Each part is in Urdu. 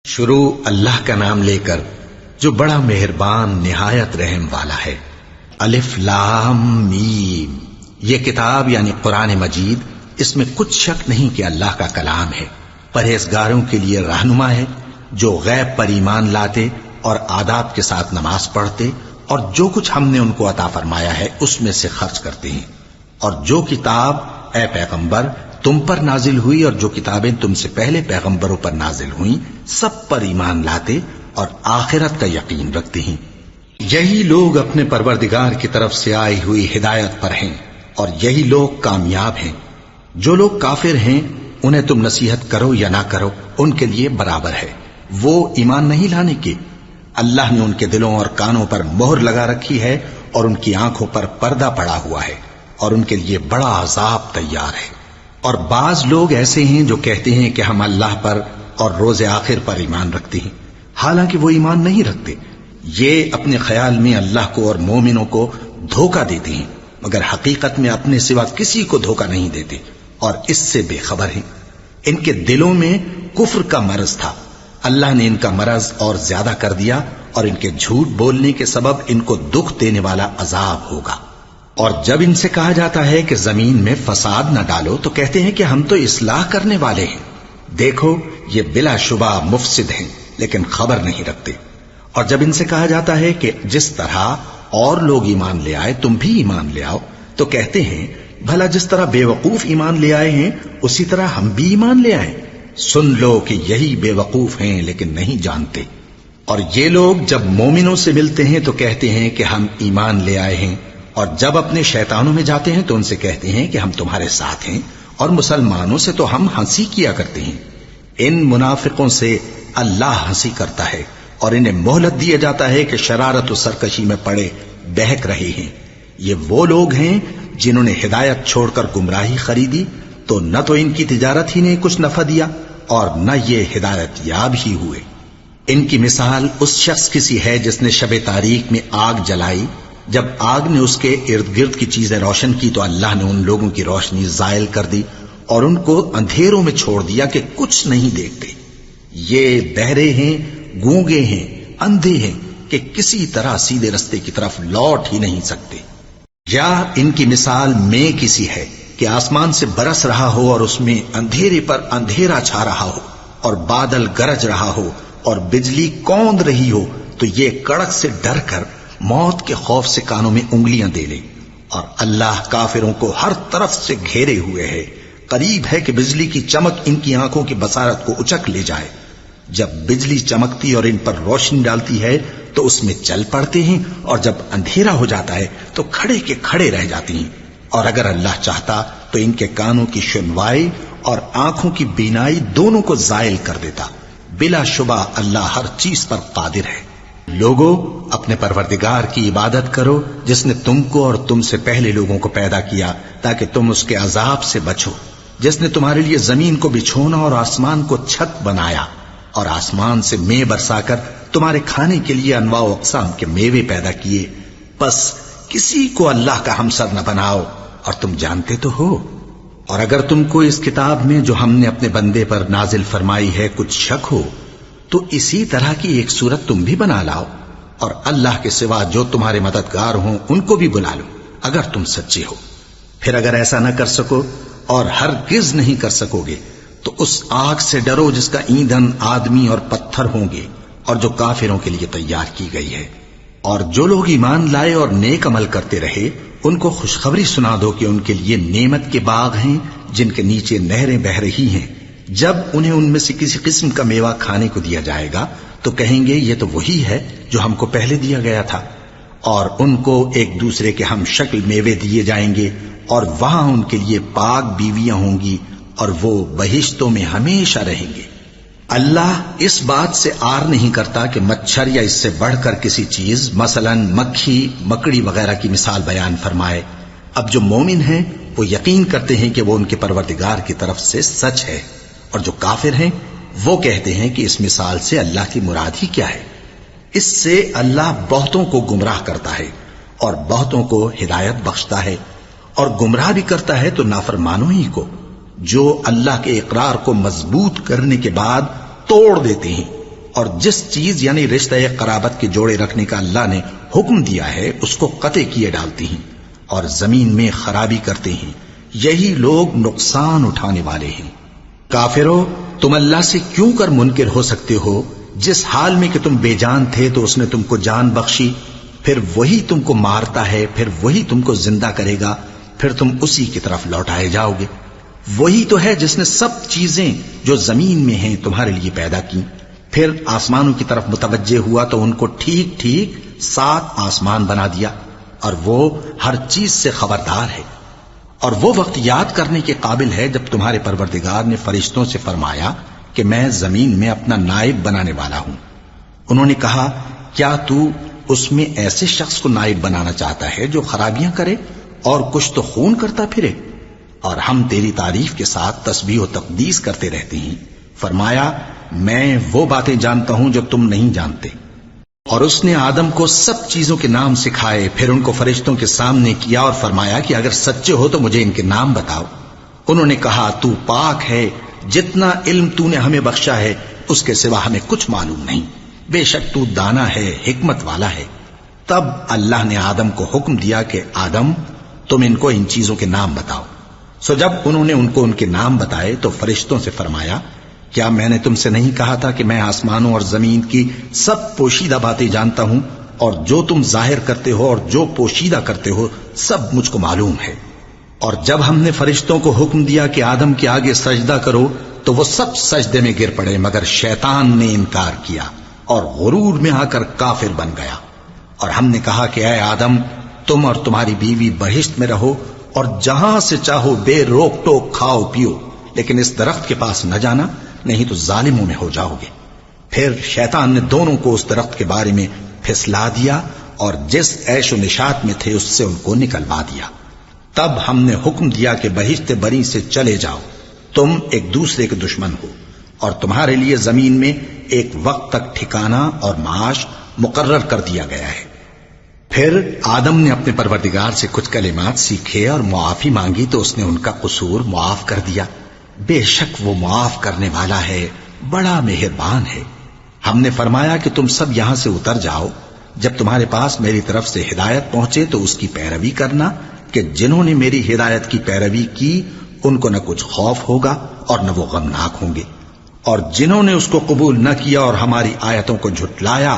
شروع اللہ کا نام لے کر جو بڑا مہربان نہایت رحم والا ہے۔ الف لام میم، یہ کتاب یعنی قرآن مجید، اس میں کچھ شک نہیں کہ اللہ کا کلام ہے، پرہیزگاروں کے لیے رہنما ہے، جو غیب پر ایمان لاتے اور آداب کے ساتھ نماز پڑھتے اور جو کچھ ہم نے ان کو عطا فرمایا ہے اس میں سے خرچ کرتے ہیں، اور جو کتاب اے پیغمبر تم پر نازل ہوئی اور جو کتابیں تم سے پہلے پیغمبروں پر نازل ہوئیں سب پر ایمان لاتے اور آخرت کا یقین رکھتے ہیں۔ یہی لوگ اپنے پروردگار کی طرف سے آئی ہوئی ہدایت پر ہیں اور یہی لوگ کامیاب ہیں۔ جو لوگ کافر ہیں انہیں تم نصیحت کرو یا نہ کرو ان کے لیے برابر ہے، وہ ایمان نہیں لانے کے۔ اللہ نے ان کے دلوں اور کانوں پر مہر لگا رکھی ہے اور ان کی آنکھوں پر پردہ پڑا ہوا ہے اور ان کے لیے بڑا عذاب تیار ہے۔ اور بعض لوگ ایسے ہیں جو کہتے ہیں کہ ہم اللہ پر اور روز آخر پر ایمان رکھتے ہیں، حالانکہ وہ ایمان نہیں رکھتے۔ یہ اپنے خیال میں اللہ کو اور مومنوں کو دھوکہ دیتے ہیں، مگر حقیقت میں اپنے سوا کسی کو دھوکہ نہیں دیتے اور اس سے بے خبر ہیں۔ ان کے دلوں میں کفر کا مرض تھا، اللہ نے ان کا مرض اور زیادہ کر دیا اور ان کے جھوٹ بولنے کے سبب ان کو دکھ دینے والا عذاب ہوگا۔ اور جب ان سے کہا جاتا ہے کہ زمین میں فساد نہ ڈالو تو کہتے ہیں کہ ہم تو اصلاح کرنے والے ہیں۔ دیکھو یہ بلا شبہ مفسد ہیں لیکن خبر نہیں رکھتے۔ اور جب ان سے کہا جاتا ہے کہ جس طرح اور لوگ ایمان لے آئے تم بھی ایمان لے آؤ تو کہتے ہیں بھلا جس طرح بے وقوف ایمان لے آئے ہیں اسی طرح ہم بھی ایمان لے آئیں۔ سن لو کہ یہی بے وقوف ہیں لیکن نہیں جانتے۔ اور یہ لوگ جب مومنوں سے ملتے ہیں تو کہتے ہیں کہ ہم ایمان لے آئے ہیں، اور جب اپنے شیطانوں میں جاتے ہیں تو ان سے کہتے ہیں کہ ہم تمہارے ساتھ ہیں، اور مسلمانوں سے تو ہم ہنسی کیا کرتے ہیں۔ ان منافقوں سے اللہ ہنسی کرتا ہے اور انہیں مہلت دیا جاتا ہے کہ شرارت و سرکشی میں پڑے بہک رہے ہیں۔ یہ وہ لوگ ہیں جنہوں نے ہدایت چھوڑ کر گمراہی خریدی، تو نہ تو ان کی تجارت ہی نے کچھ نفع دیا اور نہ یہ ہدایت یاب ہی ہوئے۔ ان کی مثال اس شخص کی سی ہے جس نے شب تاریک میں آگ جلائی، جب آگ نے اس کے ارد گرد کی چیزیں روشن کی تو اللہ نے ان لوگوں کی روشنی زائل کر دی اور ان کو اندھیروں میں چھوڑ دیا کہ کچھ نہیں دیکھتے۔ یہ بہرے ہیں، گونگے ہیں، اندھے ہیں کہ کسی طرح سیدھے رستے کی طرف لوٹ ہی نہیں سکتے۔ یا ان کی مثال میں کسی ہے کہ آسمان سے برس رہا ہو اور اس میں اندھیرے پر اندھیرا چھا رہا ہو اور بادل گرج رہا ہو اور بجلی کوند رہی ہو تو یہ کڑک سے ڈر کر موت کے خوف سے کانوں میں انگلیاں دے لے۔ اور اللہ کافروں کو ہر طرف سے گھیرے ہوئے ہے، قریب ہے کہ بجلی کی چمک ان کی آنکھوں کی بصارت کو اچک لے جائے۔ جب بجلی چمکتی اور ان پر روشنی ڈالتی ہے تو اس میں چل پڑتے ہیں، اور جب اندھیرا ہو جاتا ہے تو کھڑے کے کھڑے رہ جاتے ہیں۔ اور اگر اللہ چاہتا تو ان کے کانوں کی سنوائی اور آنکھوں کی بینائی دونوں کو زائل کر دیتا۔ بلا شبہ اللہ ہر چیز پر قادر ہے۔ لوگوں اپنے پروردگار کی عبادت کرو جس نے تم کو اور تم سے پہلے لوگوں کو پیدا کیا تاکہ تم اس کے عذاب سے بچو، جس نے تمہارے لیے زمین کو بچھونا اور آسمان کو چھت بنایا اور آسمان سے مے برسا کر تمہارے کھانے کے لیے انواع و اقسام کے میوے پیدا کیے۔ بس کسی کو اللہ کا ہمسر نہ بناؤ اور تم جانتے تو ہو۔ اور اگر تم کو اس کتاب میں جو ہم نے اپنے بندے پر نازل فرمائی ہے کچھ شک ہو تو اسی طرح کی ایک صورت تم بھی بنا لاؤ، اور اللہ کے سوا جو تمہارے مددگار ہوں ان کو بھی بلا لو اگر تم سچے ہو۔ پھر اگر ایسا نہ کر سکو اور ہرگز نہیں کر سکو گے تو اس آگ سے ڈرو جس کا ایندھن آدمی اور پتھر ہوں گے اور جو کافروں کے لیے تیار کی گئی ہے۔ اور جو لوگ ایمان لائے اور نیک عمل کرتے رہے ان کو خوشخبری سنا دو کہ ان کے لیے نعمت کے باغ ہیں جن کے نیچے نہریں بہہ رہی ہیں۔ جب انہیں ان میں سے کسی قسم کا میوہ کھانے کو دیا جائے گا تو کہیں گے یہ تو وہی ہے جو ہم کو پہلے دیا گیا تھا، اور ان کو ایک دوسرے کے ہم شکل میوے دیے جائیں گے اور وہاں ان کے لیے پاک بیویاں ہوں گی اور وہ بہشتوں میں ہمیشہ رہیں گے۔ اللہ اس بات سے آر نہیں کرتا کہ مچھر یا اس سے بڑھ کر کسی چیز مثلا مکھی مکڑی وغیرہ کی مثال بیان فرمائے۔ اب جو مومن ہیں وہ یقین کرتے ہیں کہ وہ ان کے پروردگار کی طرف سے سچ ہے، اور جو کافر ہیں وہ کہتے ہیں کہ اس مثال سے اللہ کی مراد ہی کیا ہے۔ اس سے اللہ بہتوں کو گمراہ کرتا ہے اور بہتوں کو ہدایت بخشتا ہے، اور گمراہ بھی کرتا ہے تو نافرمانوں ہی کو، جو اللہ کے اقرار کو مضبوط کرنے کے بعد توڑ دیتے ہیں اور جس چیز یعنی رشتہ قرابت کے جوڑے رکھنے کا اللہ نے حکم دیا ہے اس کو قطع کیے ڈالتی ہیں اور زمین میں خرابی کرتے ہیں، یہی لوگ نقصان اٹھانے والے ہیں۔ کافرو، تم اللہ سے کیوں کر منکر ہو سکتے ہو؟ جس حال میں کہ تم بے جان تھے تو اس نے تم کو جان بخشی، پھر وہی تم کو مارتا ہے، پھر وہی تم کو زندہ کرے گا، پھر تم اسی کی طرف لوٹائے جاؤ گے۔ وہی تو ہے جس نے سب چیزیں جو زمین میں ہیں تمہارے لیے پیدا کی، پھر آسمانوں کی طرف متوجہ ہوا تو ان کو ٹھیک ٹھیک 7 آسمان بنا دیا، اور وہ ہر چیز سے خبردار ہے۔ اور وہ وقت یاد کرنے کے قابل ہے جب تمہارے پروردگار نے فرشتوں سے فرمایا کہ میں زمین میں اپنا نائب بنانے والا ہوں۔ انہوں نے کہا، کیا تو اس میں ایسے شخص کو نائب بنانا چاہتا ہے جو خرابیاں کرے اور کچھ تو خون کرتا پھرے؟ اور ہم تیری تعریف کے ساتھ تسبیح و تقدیس کرتے رہتے ہیں۔ فرمایا، میں وہ باتیں جانتا ہوں جو تم نہیں جانتے۔ اور اس نے آدم کو سب چیزوں کے نام سکھائے، پھر ان کو فرشتوں کے سامنے کیا اور فرمایا کہ اگر سچے ہو تو مجھے ان کے نام بتاؤ۔ انہوں نے کہا، تو پاک ہے، جتنا علم تو نے ہمیں بخشا ہے اس کے سوا ہمیں کچھ معلوم نہیں، بے شک تو دانا ہے، حکمت والا ہے۔ تب اللہ نے آدم کو حکم دیا کہ آدم، تم ان کو ان چیزوں کے نام بتاؤ۔ سو جب انہوں نے ان کو ان کے نام بتائے تو فرشتوں سے فرمایا، کیا میں نے تم سے نہیں کہا تھا کہ میں آسمانوں اور زمین کی سب پوشیدہ باتیں جانتا ہوں، اور جو تم ظاہر کرتے ہو اور جو پوشیدہ کرتے ہو سب مجھ کو معلوم ہے۔ اور جب ہم نے فرشتوں کو حکم دیا کہ آدم کے آگے سجدہ کرو تو وہ سب سجدے میں گر پڑے، مگر شیطان نے انکار کیا اور غرور میں آ کر کافر بن گیا۔ اور ہم نے کہا کہ اے آدم، تم اور تمہاری بیوی بہشت میں رہو اور جہاں سے چاہو بے روک ٹوک کھاؤ پیو، لیکن اس درخت کے پاس نہ جانا، نہیں تو ظالموں میں ہو جاؤ گے۔ پھر شیطان نے دونوں کو اس درخت کے بارے میں پھسلا دیا اور جس عیش و نشاط میں تھے اس سے ان کو نکلوا دیا۔ تب ہم نے حکم دیا کہ بہشت بری سے چلے جاؤ، تم ایک دوسرے کے دشمن ہو، اور تمہارے لیے زمین میں ایک وقت تک ٹھکانہ اور معاش مقرر کر دیا گیا ہے۔ پھر آدم نے اپنے پروردگار سے کچھ کلمات سیکھے اور معافی مانگی تو اس نے ان کا قصور معاف کر دیا۔ بے شک وہ معاف کرنے والا ہے، بڑا مہربان ہے۔ ہم نے فرمایا کہ تم سب یہاں سے اتر جاؤ، جب تمہارے پاس میری طرف سے ہدایت پہنچے تو اس کی پیروی کرنا، کہ جنہوں نے میری ہدایت کی پیروی کی ان کو نہ کچھ خوف ہوگا اور نہ وہ غمناک ہوں گے، اور جنہوں نے اس کو قبول نہ کیا اور ہماری آیتوں کو جھٹلایا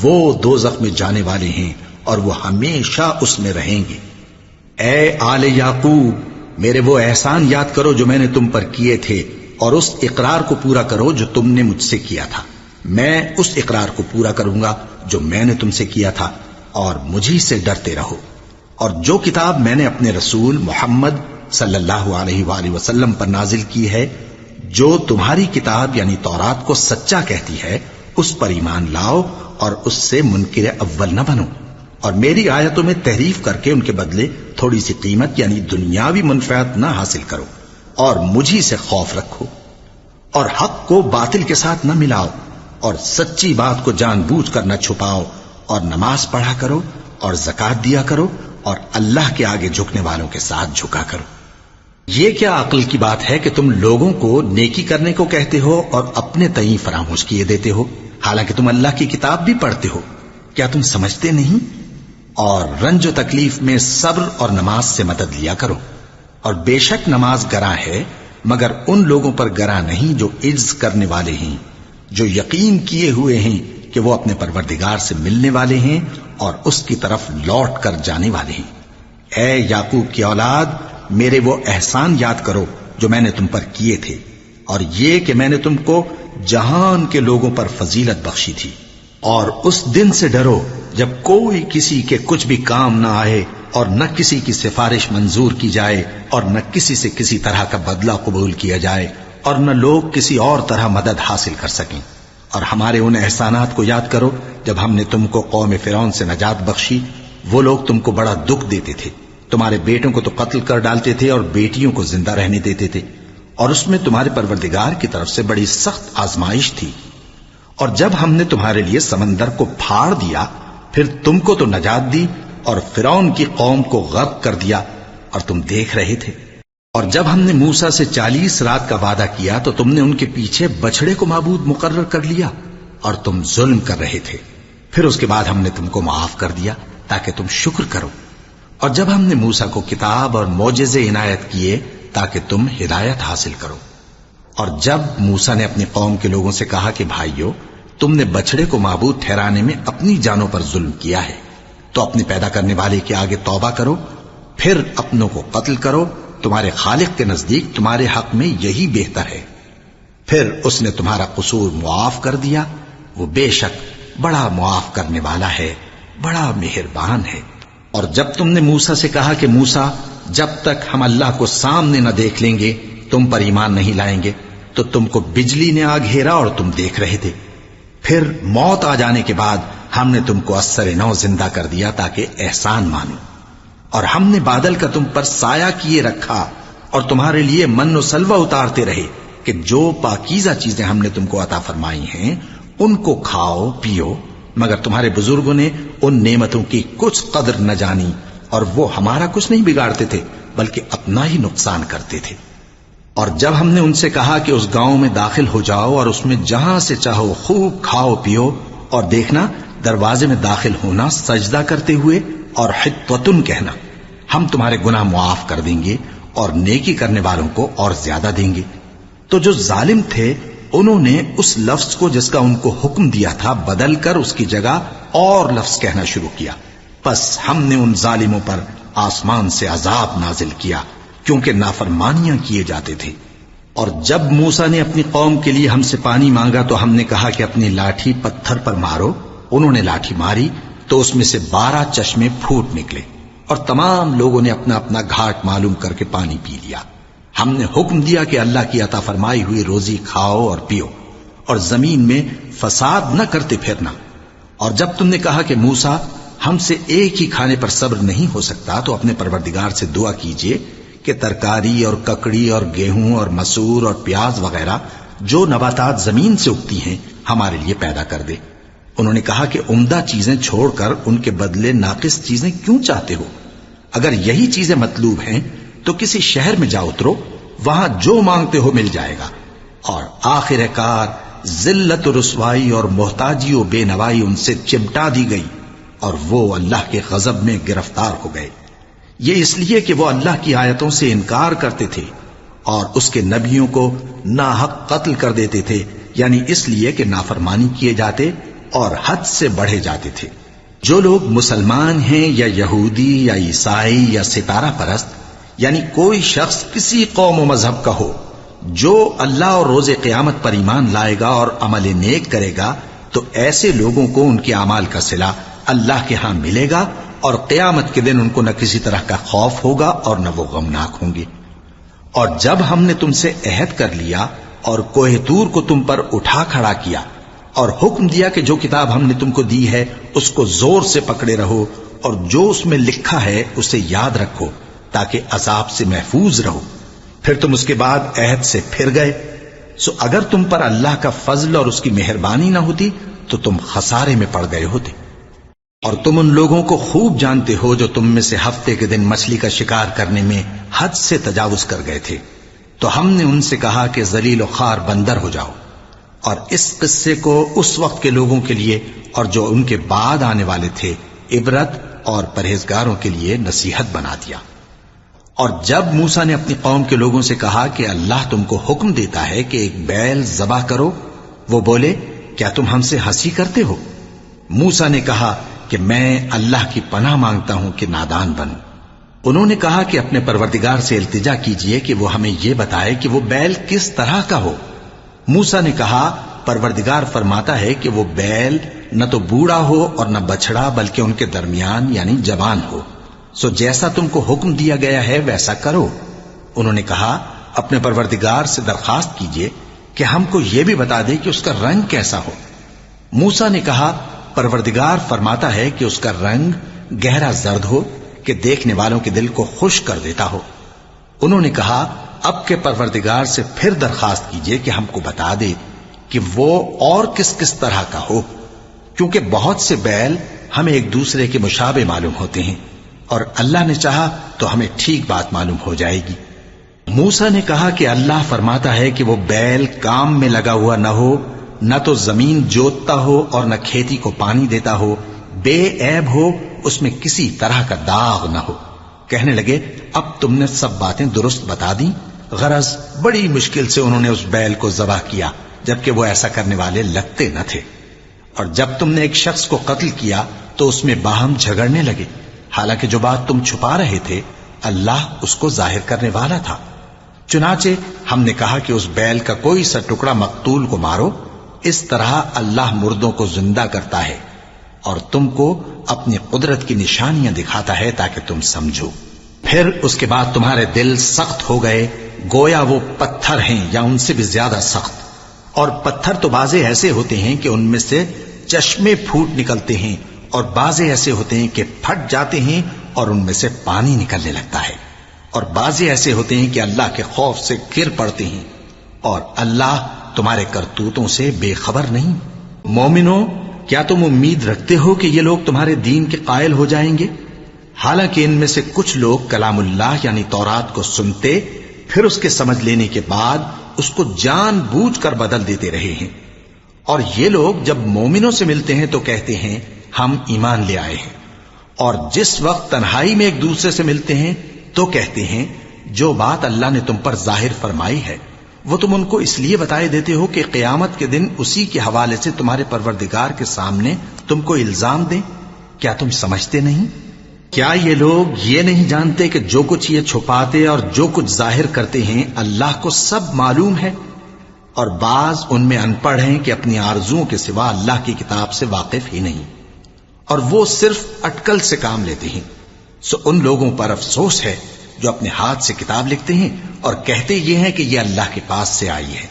وہ دوزخ میں جانے والے ہیں اور وہ ہمیشہ اس میں رہیں گے۔ اے آل یعقوب، میرے وہ احسان یاد کرو جو میں نے تم پر کیے تھے، اور اس اقرار کو پورا کرو جو تم نے مجھ سے کیا تھا۔ میں اس اقرار کو پورا کروں گا جو میں نے تم سے کیا تھا، اور مجھی سے ڈرتے رہو۔ اور جو کتاب میں نے اپنے رسول محمد صلی اللہ علیہ وآلہ وسلم پر نازل کی ہے، جو تمہاری کتاب یعنی تورات کو سچا کہتی ہے، اس پر ایمان لاؤ اور اس سے منکر اول نہ بنو، اور میری آیتوں میں تحریف کر کے ان کے بدلے تھوڑی سی قیمت یعنی دنیاوی منفعت نہ حاصل کرو، اور مجھی سے خوف رکھو، اور حق کو باطل کے ساتھ نہ ملاؤ، اور سچی بات کو جان بوجھ کر نہ چھپاؤ، اور نماز پڑھا کرو اور زکوٰۃ دیا کرو، اور اللہ کے آگے جھکنے والوں کے ساتھ جھکا کرو۔ یہ کیا عقل کی بات ہے کہ تم لوگوں کو نیکی کرنے کو کہتے ہو اور اپنے تئیں فراموش کیے دیتے ہو، حالانکہ تم اللہ کی کتاب بھی پڑھتے ہو؟ کیا تم سمجھتے نہیں؟ اور رنج و تکلیف میں صبر اور نماز سے مدد لیا کرو، اور بے شک نماز گراں ہے، مگر ان لوگوں پر گراں نہیں جو عجز کرنے والے ہیں، جو یقین کیے ہوئے ہیں کہ وہ اپنے پروردگار سے ملنے والے ہیں اور اس کی طرف لوٹ کر جانے والے ہیں۔ اے یعقوب کی اولاد، میرے وہ احسان یاد کرو جو میں نے تم پر کیے تھے، اور یہ کہ میں نے تم کو جہان کے لوگوں پر فضیلت بخشی تھی۔ اور اس دن سے ڈرو جب کوئی کسی کے کچھ بھی کام نہ آئے، اور نہ کسی کی سفارش منظور کی جائے، اور نہ کسی سے کسی طرح کا بدلہ قبول کیا جائے، اور نہ لوگ کسی اور طرح مدد حاصل کر سکیں۔ اور ہمارے ان احسانات کو یاد کرو جب ہم نے تم کو قوم فرعون سے نجات بخشی۔ وہ لوگ تم کو بڑا دکھ دیتے تھے، تمہارے بیٹوں کو تو قتل کر ڈالتے تھے اور بیٹیوں کو زندہ رہنے دیتے تھے، اور اس میں تمہارے پروردگار کی طرف سے بڑی سخت آزمائش تھی۔ اور جب ہم نے تمہارے لیے سمندر کو پھاڑ دیا، پھر تم کو تو نجات دی اور فرعون کی قوم کو غرق کر دیا، اور تم دیکھ رہے تھے۔ اور جب ہم نے موسیٰ سے 40 رات کا وعدہ کیا تو تم نے ان کے پیچھے بچڑے کو معبود مقرر کر لیا، اور تم ظلم کر رہے تھے، پھر اس کے بعد ہم نے تم کو معاف کر دیا تاکہ تم شکر کرو۔ اور جب ہم نے موسیٰ کو کتاب اور معجزے عنایت کیے تاکہ تم ہدایت حاصل کرو۔ اور جب موسیٰ نے اپنی قوم کے لوگوں سے کہا کہ بھائیو، تم نے بچڑے کو معبود ٹھہرانے میں اپنی جانوں پر ظلم کیا ہے، تو اپنے پیدا کرنے والے کے آگے توبہ کرو، پھر اپنوں کو قتل کرو، تمہارے خالق کے نزدیک تمہارے حق میں یہی بہتر ہے۔ پھر اس نے تمہارا قصور معاف کر دیا، وہ بے شک بڑا معاف کرنے والا ہے، بڑا مہربان ہے۔ اور جب تم نے موسیٰ سے کہا کہ موسیٰ، جب تک ہم اللہ کو سامنے نہ دیکھ لیں گے تم پر ایمان نہیں لائیں گے، تو تم کو بجلی نے آ گھیرا اور تم دیکھ رہے تھے، پھر موت آ جانے کے بعد ہم نے تم کو اثر نو زندہ کر دیا تاکہ احسان مانو۔ اور ہم نے بادل کا تم پر سایہ کیے رکھا اور تمہارے لیے من و سلوہ اتارتے رہے کہ جو پاکیزہ چیزیں ہم نے تم کو عطا فرمائی ہیں ان کو کھاؤ پیو، مگر تمہارے بزرگوں نے ان نعمتوں کی کچھ قدر نہ جانی، اور وہ ہمارا کچھ نہیں بگاڑتے تھے بلکہ اپنا ہی نقصان کرتے تھے۔ اور جب ہم نے ان سے کہا کہ اس گاؤں میں داخل ہو جاؤ اور اس میں جہاں سے چاہو خوب کھاؤ پیو، اور دیکھنا دروازے میں داخل ہونا سجدہ کرتے ہوئے اور حطوتن کہنا، ہم تمہارے گناہ معاف کر دیں گے اور نیکی کرنے والوں کو اور زیادہ دیں گے، تو جو ظالم تھے انہوں نے اس لفظ کو جس کا ان کو حکم دیا تھا بدل کر اس کی جگہ اور لفظ کہنا شروع کیا، پس ہم نے ان ظالموں پر آسمان سے عذاب نازل کیا کیونکہ نافرمانیاں کیے جاتے تھے۔ اور جب موسیٰ نے اپنی قوم کے لیے ہم سے پانی مانگا تو ہم نے کہا کہ اپنی لاٹھی پتھر پر مارو، انہوں نے لاٹھی ماری تو اس میں سے 12 چشمے پھوٹ نکلے، اور تمام لوگوں نے اپنا اپنا گھاٹ معلوم کر کے پانی پی لیا۔ ہم نے حکم دیا کہ اللہ کی عطا فرمائی ہوئی روزی کھاؤ اور پیو، اور زمین میں فساد نہ کرتے پھرنا۔ اور جب تم نے کہا کہ موسیٰ، ہم سے ایک ہی کھانے پر صبر نہیں ہو سکتا، تو اپنے پروردگار سے دعا کیجئے کہ ترکاری اور ککڑی اور گیہوں اور مسور اور پیاز وغیرہ جو نباتات زمین سے اگتی ہیں ہمارے لیے پیدا کر دے۔ انہوں نے کہا کہ عمدہ چیزیں چھوڑ کر ان کے بدلے ناقص چیزیں کیوں چاہتے ہو؟ اگر یہی چیزیں مطلوب ہیں تو کسی شہر میں جا اترو، وہاں جو مانگتے ہو مل جائے گا۔ اور آخر کار ذلت و رسوائی اور محتاجی و بے نوائی ان سے چمٹا دی گئی، اور وہ اللہ کے غضب میں گرفتار ہو گئے، یہ اس لیے کہ وہ اللہ کی آیتوں سے انکار کرتے تھے اور اس کے نبیوں کو ناحق قتل کر دیتے تھے، یعنی اس لیے کہ نافرمانی کیے جاتے اور حد سے بڑھے جاتے تھے۔ جو لوگ مسلمان ہیں یا یہودی یا عیسائی یا ستارہ پرست، یعنی کوئی شخص کسی قوم و مذہب کا ہو، جو اللہ اور روز قیامت پر ایمان لائے گا اور عمل نیک کرے گا، تو ایسے لوگوں کو ان کے اعمال کا صلہ اللہ کے ہاں ملے گا، اور قیامت کے دن ان کو نہ کسی طرح کا خوف ہوگا اور نہ وہ غمناک ہوں گے۔ اور جب ہم نے تم سے عہد کر لیا اور کوہ طور کو تم پر اٹھا کھڑا کیا اور حکم دیا کہ جو کتاب ہم نے تم کو دی ہے اس کو زور سے پکڑے رہو، اور جو اس میں لکھا ہے اسے یاد رکھو تاکہ عذاب سے محفوظ رہو، پھر تم اس کے بعد عہد سے پھر گئے، سو اگر تم پر اللہ کا فضل اور اس کی مہربانی نہ ہوتی تو تم خسارے میں پڑ گئے ہوتے۔ اور تم ان لوگوں کو خوب جانتے ہو جو تم میں سے ہفتے کے دن مچھلی کا شکار کرنے میں حد سے تجاوز کر گئے تھے، تو ہم نے ان سے کہا کہ ذلیل و خوار بندر ہو جاؤ، اور اس قصے کو اس وقت کے لوگوں کے لیے اور جو ان کے بعد آنے والے تھے عبرت اور پرہیزگاروں کے لیے نصیحت بنا دیا۔ اور جب موسیٰ نے اپنی قوم کے لوگوں سے کہا کہ اللہ تم کو حکم دیتا ہے کہ ایک بیل ذبح کرو، وہ بولے کیا تم ہم سے ہنسی کرتے ہو؟ موسیٰ نے کہا کہ میں اللہ کی پناہ مانگتا ہوں کہ نادان بنوں۔ انہوں نے کہا کہ اپنے پروردگار سے التجا کیجئے کہ وہ ہمیں یہ بتائے کہ وہ بیل کس طرح کا ہو۔ موسیٰ نے کہا پروردگار فرماتا ہے کہ وہ بیل نہ تو بوڑھا ہو اور نہ بچڑا بلکہ ان کے درمیان یعنی جوان ہو، سو جیسا تم کو حکم دیا گیا ہے ویسا کرو۔ انہوں نے کہا اپنے پروردگار سے درخواست کیجئے کہ ہم کو یہ بھی بتا دے کہ اس کا رنگ کیسا ہو۔ موسیٰ نے کہا پروردگار فرماتا ہے کہ اس کا رنگ گہرا زرد ہو کہ دیکھنے والوں کے دل کو خوش کر دیتا ہو۔ انہوں نے کہا اب کے پروردگار سے پھر درخواست کیجئے کہ ہم کو بتا دے کہ وہ اور کس کس طرح کا ہو، کیونکہ بہت سے بیل ہمیں ایک دوسرے کے مشابہ معلوم ہوتے ہیں، اور اللہ نے چاہا تو ہمیں ٹھیک بات معلوم ہو جائے گی۔ موسیٰ نے کہا کہ اللہ فرماتا ہے کہ وہ بیل کام میں لگا ہوا نہ ہو نہ تو زمین جوتتا ہو اور نہ کھیتی کو پانی دیتا ہو، بے عیب ہو، اس میں کسی طرح کا داغ نہ ہو۔ کہنے لگے اب تم نے سب باتیں درست بتا دی۔ غرض بڑی مشکل سے انہوں نے اس بیل کو ذبح کیا، جبکہ وہ ایسا کرنے والے لگتے نہ تھے۔ اور جب تم نے ایک شخص کو قتل کیا تو اس میں باہم جھگڑنے لگے، حالانکہ جو بات تم چھپا رہے تھے اللہ اس کو ظاہر کرنے والا تھا۔ چنانچہ ہم نے کہا کہ اس بیل کا کوئی سا ٹکڑا مقتول کو مارو، اس طرح اللہ مردوں کو زندہ کرتا ہے اور تم کو اپنی قدرت کی نشانیاں دکھاتا ہے تاکہ تم سمجھو۔ پھر اس کے بعد تمہارے دل سخت ہو گئے، گویا وہ پتھر ہیں یا ان سے بھی زیادہ سخت۔ اور پتھر تو بعضے ایسے ہوتے ہیں کہ ان میں سے چشمے پھوٹ نکلتے ہیں، اور بعضے ایسے ہوتے ہیں کہ پھٹ جاتے ہیں اور ان میں سے پانی نکلنے لگتا ہے، اور بعضے ایسے ہوتے ہیں کہ اللہ کے خوف سے گر پڑتے ہیں، اور اللہ تمہارے کرتوتوں سے بے خبر نہیں۔ مومنو، کیا تم امید رکھتے ہو کہ یہ لوگ تمہارے دین کے قائل ہو جائیں گے؟ حالانکہ ان میں سے کچھ لوگ کلام اللہ یعنی تورات کو سنتے، پھر اس کے سمجھ لینے کے بعد اس کو جان بوجھ کر بدل دیتے رہے ہیں۔ اور یہ لوگ جب مومنوں سے ملتے ہیں تو کہتے ہیں ہم ایمان لے آئے ہیں، اور جس وقت تنہائی میں ایک دوسرے سے ملتے ہیں تو کہتے ہیں جو بات اللہ نے تم پر ظاہر فرمائی ہے وہ تم ان کو اس لیے بتائے دیتے ہو کہ قیامت کے دن اسی کے حوالے سے تمہارے پروردگار کے سامنے تم کو الزام دیں۔ کیا تم سمجھتے نہیں؟ کیا یہ لوگ یہ نہیں جانتے کہ جو کچھ یہ چھپاتے اور جو کچھ ظاہر کرتے ہیں اللہ کو سب معلوم ہے؟ اور بعض ان میں ان پڑھ ہیں کہ اپنی آرزوؤں کے سوا اللہ کی کتاب سے واقف ہی نہیں، اور وہ صرف اٹکل سے کام لیتے ہیں۔ سو ان لوگوں پر افسوس ہے جو اپنے ہاتھ سے کتاب لکھتے ہیں اور کہتے یہ ہیں کہ یہ اللہ کے پاس سے آئی ہے،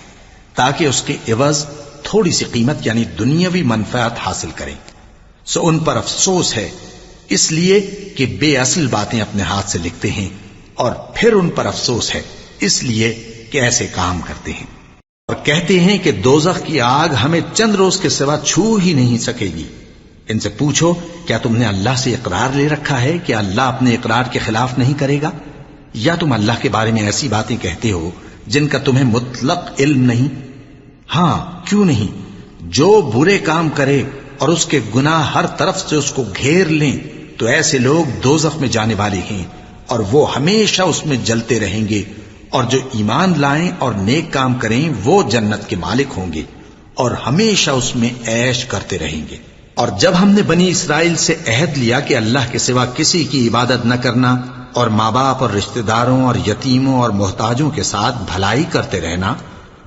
تاکہ اس کے عوض تھوڑی سی قیمت یعنی دنیاوی منفعت حاصل کریں۔ سو ان پر افسوس ہے اس لیے کہ بے اصل باتیں اپنے ہاتھ سے لکھتے ہیں، اور پھر ان پر افسوس ہے اس لیے کہ ایسے کام کرتے ہیں، اور کہتے ہیں کہ دوزخ کی آگ ہمیں چند روز کے سوا چھو ہی نہیں سکے گی۔ ان سے پوچھو کیا تم نے اللہ سے اقرار لے رکھا ہے کہ اللہ اپنے اقرار کے خلاف نہیں کرے گا؟ یا تم اللہ کے بارے میں ایسی باتیں کہتے ہو جن کا تمہیں مطلق علم نہیں؟ ہاں کیوں نہیں، جو برے کام کرے اور اس کے گناہ ہر طرف سے اس کو گھیر لیں تو ایسے لوگ دوزخ میں جانے والے ہیں، اور وہ ہمیشہ اس میں جلتے رہیں گے، اور جو ایمان لائیں اور نیک کام کریں وہ جنت کے مالک ہوں گے اور ہمیشہ اس میں عیش کرتے رہیں گے۔ اور جب ہم نے بنی اسرائیل سے عہد لیا کہ اللہ کے سوا کسی کی عبادت نہ کرنا، اور ماں باپ اور رشتہ داروں اور یتیموں اور محتاجوں کے ساتھ بھلائی کرتے رہنا،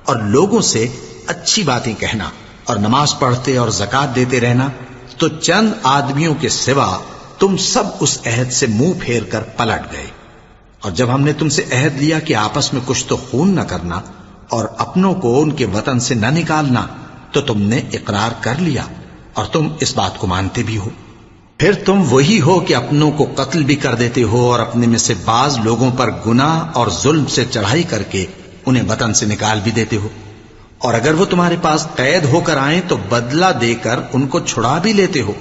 اور لوگوں سے اچھی باتیں کہنا، اور نماز پڑھتے اور زکوٰۃ دیتے رہنا، تو چند آدمیوں کے سوا تم سب اس عہد سے منہ پھیر کر پلٹ گئے۔ اور جب ہم نے تم سے عہد لیا کہ آپس میں کچھ تو خون نہ کرنا اور اپنوں کو ان کے وطن سے نہ نکالنا، تو تم نے اقرار کر لیا اور تم اس بات کو مانتے بھی ہو۔ پھر تم وہی ہو کہ اپنوں کو قتل بھی کر دیتے ہو، اور اپنے میں سے بعض لوگوں پر گناہ اور ظلم سے چڑھائی کر کے انہیں وطن سے نکال بھی دیتے ہو، اور اگر وہ تمہارے پاس قید ہو کر آئیں تو بدلہ دے کر ان کو چھڑا بھی لیتے ہو،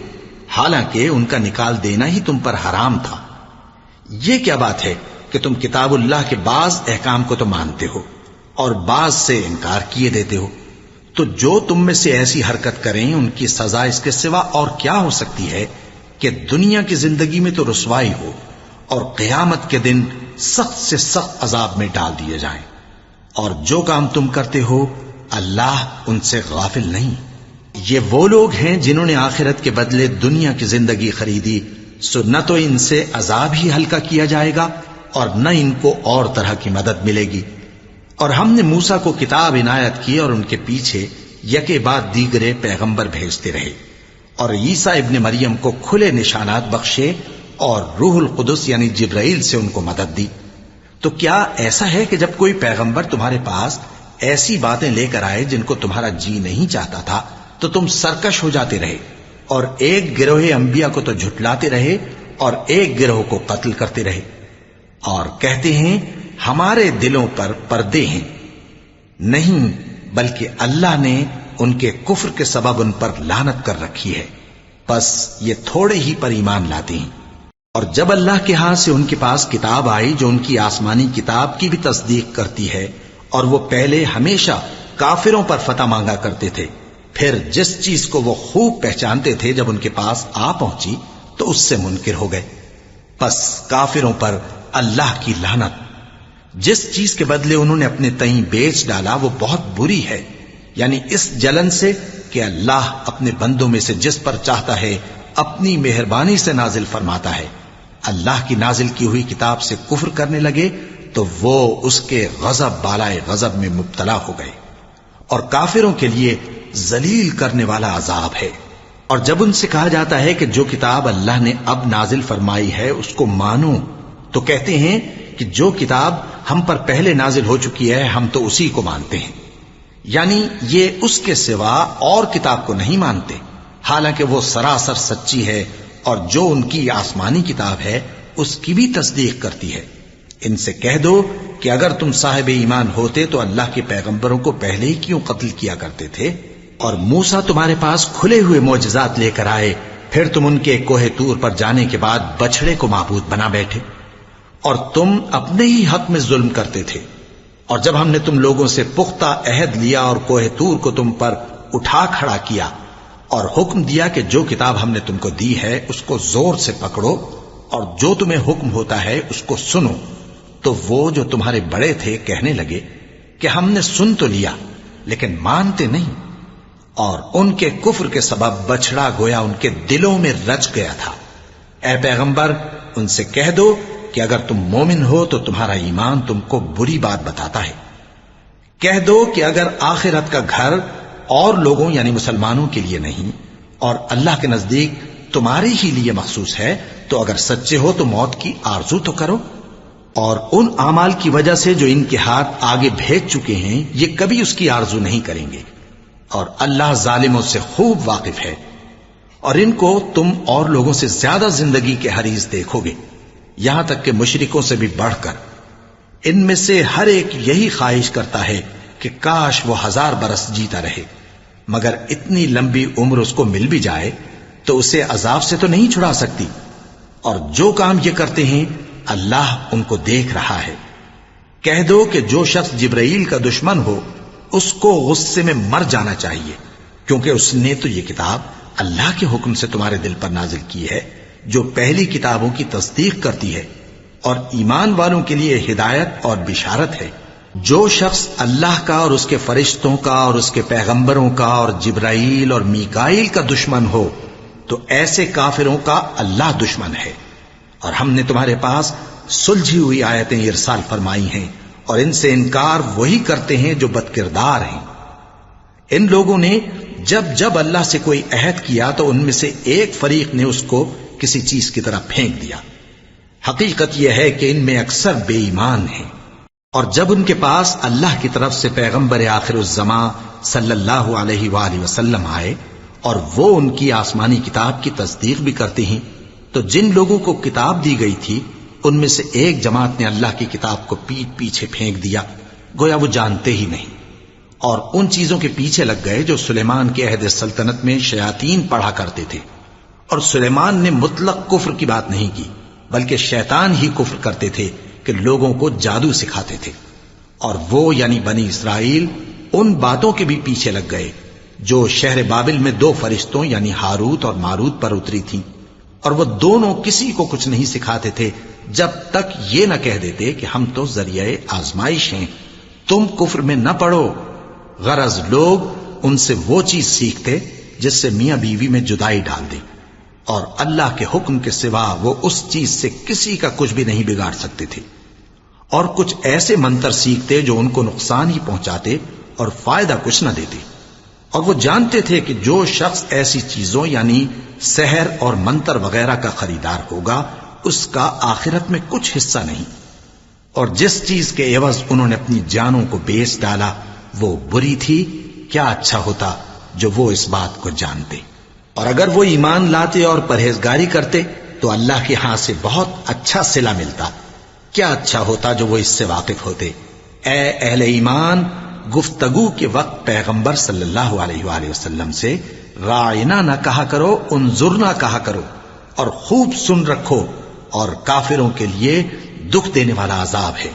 حالانکہ ان کا نکال دینا ہی تم پر حرام تھا۔ یہ کیا بات ہے کہ تم کتاب اللہ کے بعض احکام کو تو مانتے ہو اور بعض سے انکار کیے دیتے ہو؟ تو جو تم میں سے ایسی حرکت کریں ان کی سزا اس کے سوا اور کیا ہو سکتی ہے کہ دنیا کی زندگی میں تو رسوائی ہو اور قیامت کے دن سخت سے سخت عذاب میں ڈال دیے جائیں۔ اور جو کام تم کرتے ہو اللہ ان سے غافل نہیں۔ یہ وہ لوگ ہیں جنہوں نے آخرت کے بدلے دنیا کی زندگی خریدی، سو نہ تو ان سے عذاب ہی ہلکا کیا جائے گا اور نہ ان کو اور طرح کی مدد ملے گی۔ اور ہم نے موسیٰ کو کتاب عنایت کی اور ان کے پیچھے یکے بعد دیگرے پیغمبر بھیجتے رہے، اور عیسیٰ ابن مریم کو کھلے نشانات بخشے اور روح القدس یعنی جبرائیل سے ان کو مدد دی۔ تو کیا ایسا ہے کہ جب کوئی پیغمبر تمہارے پاس ایسی باتیں لے کر آئے جن کو تمہارا جی نہیں چاہتا تھا تو تم سرکش ہو جاتے رہے، اور ایک گروہ انبیاء کو تو جھٹلاتے رہے اور ایک گروہ کو قتل کرتے رہے، اور کہتے ہیں ہمارے دلوں پر پردے ہیں؟ نہیں، بلکہ اللہ نے ان کے کفر کے سبب ان پر لعنت کر رکھی ہے، بس یہ تھوڑے ہی پر ایمان لاتے ہیں۔ اور جب اللہ کے ہاں سے ان کے پاس کتاب آئی جو ان کی آسمانی کتاب کی بھی تصدیق کرتی ہے، اور وہ پہلے ہمیشہ کافروں پر فتح مانگا کرتے تھے، پھر جس چیز کو وہ خوب پہچانتے تھے جب ان کے پاس آ پہنچی تو اس سے منکر ہو گئے. پس کافروں پر اللہ کی لعنت. جس چیز کے بدلے انہوں نے اپنے تئیں بیچ ڈالا وہ بہت بری ہے، یعنی اس جلن سے کہ اللہ اپنے بندوں میں سے جس پر چاہتا ہے اپنی مہربانی سے نازل فرماتا ہے. اللہ کی نازل کی ہوئی کتاب سے کفر کرنے لگے تو وہ اس کے غضب بالائے غضب میں مبتلا ہو گئے، اور کافروں کے لیے ذلیل کرنے والا عذاب ہے. اور جب ان سے کہا جاتا ہے کہ جو کتاب اللہ نے اب نازل فرمائی ہے اس کو مانو، تو کہتے ہیں کہ جو کتاب ہم پر پہلے نازل ہو چکی ہے ہم تو اسی کو مانتے ہیں. یعنی یہ اس کے سوا اور کتاب کو نہیں مانتے، حالانکہ وہ سراسر سچی ہے، اور جو ان کی آسمانی کتاب ہے اس کی بھی تصدیق کرتی ہے. ان سے کہہ دو کہ اگر تم صاحب ایمان ہوتے تو اللہ کے پیغمبروں کو پہلے ہی کیوں قتل کیا کرتے تھے؟ اور موسیٰ تمہارے پاس کھلے ہوئے معجزات لے کر آئے، پھر تم ان کے کوہ طور پر جانے کے بعد بچڑے کو معبود بنا بیٹھے، اور تم اپنے ہی حق میں ظلم کرتے تھے. اور جب ہم نے تم لوگوں سے پختہ عہد لیا اور کوہ طور کو تم پر اٹھا کھڑا کیا اور حکم دیا کہ جو کتاب ہم نے تم کو دی ہے اس کو زور سے پکڑو اور جو تمہیں حکم ہوتا ہے اس کو سنو، تو وہ جو تمہارے بڑے تھے کہنے لگے کہ ہم نے سن تو لیا لیکن مانتے نہیں، اور ان کے کفر کے سبب بچڑا گویا ان کے دلوں میں رچ گیا تھا. اے پیغمبر ان سے کہہ دو کہ اگر تم مومن ہو تو تمہارا ایمان تم کو بری بات بتاتا ہے. کہہ دو کہ اگر آخرت کا گھر اور لوگوں یعنی مسلمانوں کے لیے نہیں اور اللہ کے نزدیک تمہارے ہی لیے مخصوص ہے تو اگر سچے ہو تو موت کی آرزو تو کرو، اور ان اعمال کی وجہ سے جو ان کے ہاتھ آگے بھیج چکے ہیں یہ کبھی اس کی آرزو نہیں کریں گے، اور اللہ ظالموں سے خوب واقف ہے. اور ان کو تم اور لوگوں سے زیادہ زندگی کے حریص دیکھو گے، یہاں تک کہ مشرکوں سے بھی بڑھ کر. ان میں سے ہر ایک یہی خواہش کرتا ہے کہ کاش وہ 1000 برس جیتا رہے، مگر اتنی لمبی عمر اس کو مل بھی جائے تو اسے عذاب سے تو نہیں چھڑا سکتی. اور جو کام یہ کرتے ہیں اللہ ان کو دیکھ رہا ہے. کہہ دو کہ جو شخص جبرائیل کا دشمن ہو اس کو غصے میں مر جانا چاہیے، کیونکہ اس نے تو یہ کتاب اللہ کے حکم سے تمہارے دل پر نازل کی ہے جو پہلی کتابوں کی تصدیق کرتی ہے اور ایمان والوں کے لیے ہدایت اور بشارت ہے. جو شخص اللہ کا اور اس کے فرشتوں کا اور اس کے پیغمبروں کا اور جبرائیل اور میکائیل کا دشمن ہو تو ایسے کافروں کا اللہ دشمن ہے. اور ہم نے تمہارے پاس سلجھی ہوئی آیتیں ارسال فرمائی ہیں اور ان سے انکار وہی کرتے ہیں جو بد کردار ہیں. ان لوگوں نے جب جب اللہ سے کوئی عہد کیا تو ان میں سے ایک فریق نے اس کو کسی چیز کی طرح پھینک دیا. حقیقت یہ ہے کہ ان میں اکثر بے ایمان ہیں. اور جب ان کے پاس اللہ کی طرف سے پیغمبر آخر الزماں صلی اللہ علیہ وآلہ وسلم آئے اور وہ ان کی آسمانی کتاب کی تصدیق بھی کرتے ہیں تو جن لوگوں کو کتاب دی گئی تھی ان میں سے ایک جماعت نے اللہ کی کتاب کو پیٹ پیچھے پھینک دیا گویا وہ جانتے ہی نہیں، اور ان چیزوں کے پیچھے لگ گئے جو سلیمان کے عہد سلطنت میں شیاطین پڑھا کرتے تھے. اور سلیمان نے مطلق کفر کی بات نہیں کی بلکہ شیطان ہی کفر کرتے تھے کہ لوگوں کو جادو سکھاتے تھے. اور وہ یعنی بنی اسرائیل ان باتوں کے بھی پیچھے لگ گئے جو شہر بابل میں 2 فرشتوں یعنی ہاروت اور ماروت پر اتری تھیں، اور وہ دونوں کسی کو کچھ نہیں سکھاتے تھے جب تک یہ نہ کہہ دیتے کہ ہم تو ذریعہ آزمائش ہیں، تم کفر میں نہ پڑو. غرض لوگ ان سے وہ چیز سیکھتے جس سے میاں بیوی میں جدائی ڈال دے، اور اللہ کے حکم کے سوا وہ اس چیز سے کسی کا کچھ بھی نہیں بگاڑ سکتے تھے. اور کچھ ایسے منتر سیکھتے جو ان کو نقصان ہی پہنچاتے اور فائدہ کچھ نہ دیتے. اور وہ جانتے تھے کہ جو شخص ایسی چیزوں یعنی سحر اور منتر وغیرہ کا خریدار ہوگا اس کا آخرت میں کچھ حصہ نہیں. اور جس چیز کے عوض انہوں نے اپنی جانوں کو بیچ ڈالا وہ بری تھی. کیا اچھا ہوتا جو وہ اس بات کو جانتے. اور اگر وہ ایمان لاتے اور پرہیزگاری کرتے تو اللہ کے ہاں سے بہت اچھا صلہ ملتا. کیا اچھا ہوتا جو وہ اس سے واقف ہوتے. اے اہل ایمان، گفتگو کے وقت پیغمبر صلی اللہ علیہ وآلہ وسلم سے راعنا نہ کہا کرو، انظرنا کہا کرو، اور خوب سن رکھو، اور کافروں کے لیے دکھ دینے والا عذاب ہے.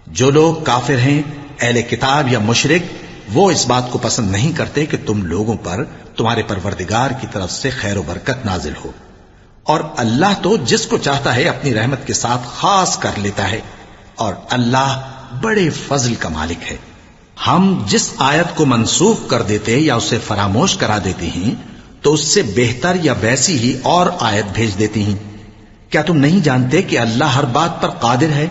جو لوگ کافر ہیں، اہل کتاب یا مشرک، وہ اس بات کو پسند نہیں کرتے کہ تم لوگوں پر تمہارے پروردگار کی طرف سے خیر و برکت نازل ہو، اور اللہ تو جس کو چاہتا ہے اپنی رحمت کے ساتھ خاص کر لیتا ہے، اور اللہ بڑے فضل کا مالک ہے۔ ہم جس آیت کو منسوخ کر دیتے یا اسے فراموش کرا دیتے ہیں تو اس سے بہتر یا ویسی ہی اور آیت بھیج دیتی ہیں۔ کیا تم نہیں جانتے کہ اللہ ہر بات پر قادر ہے؟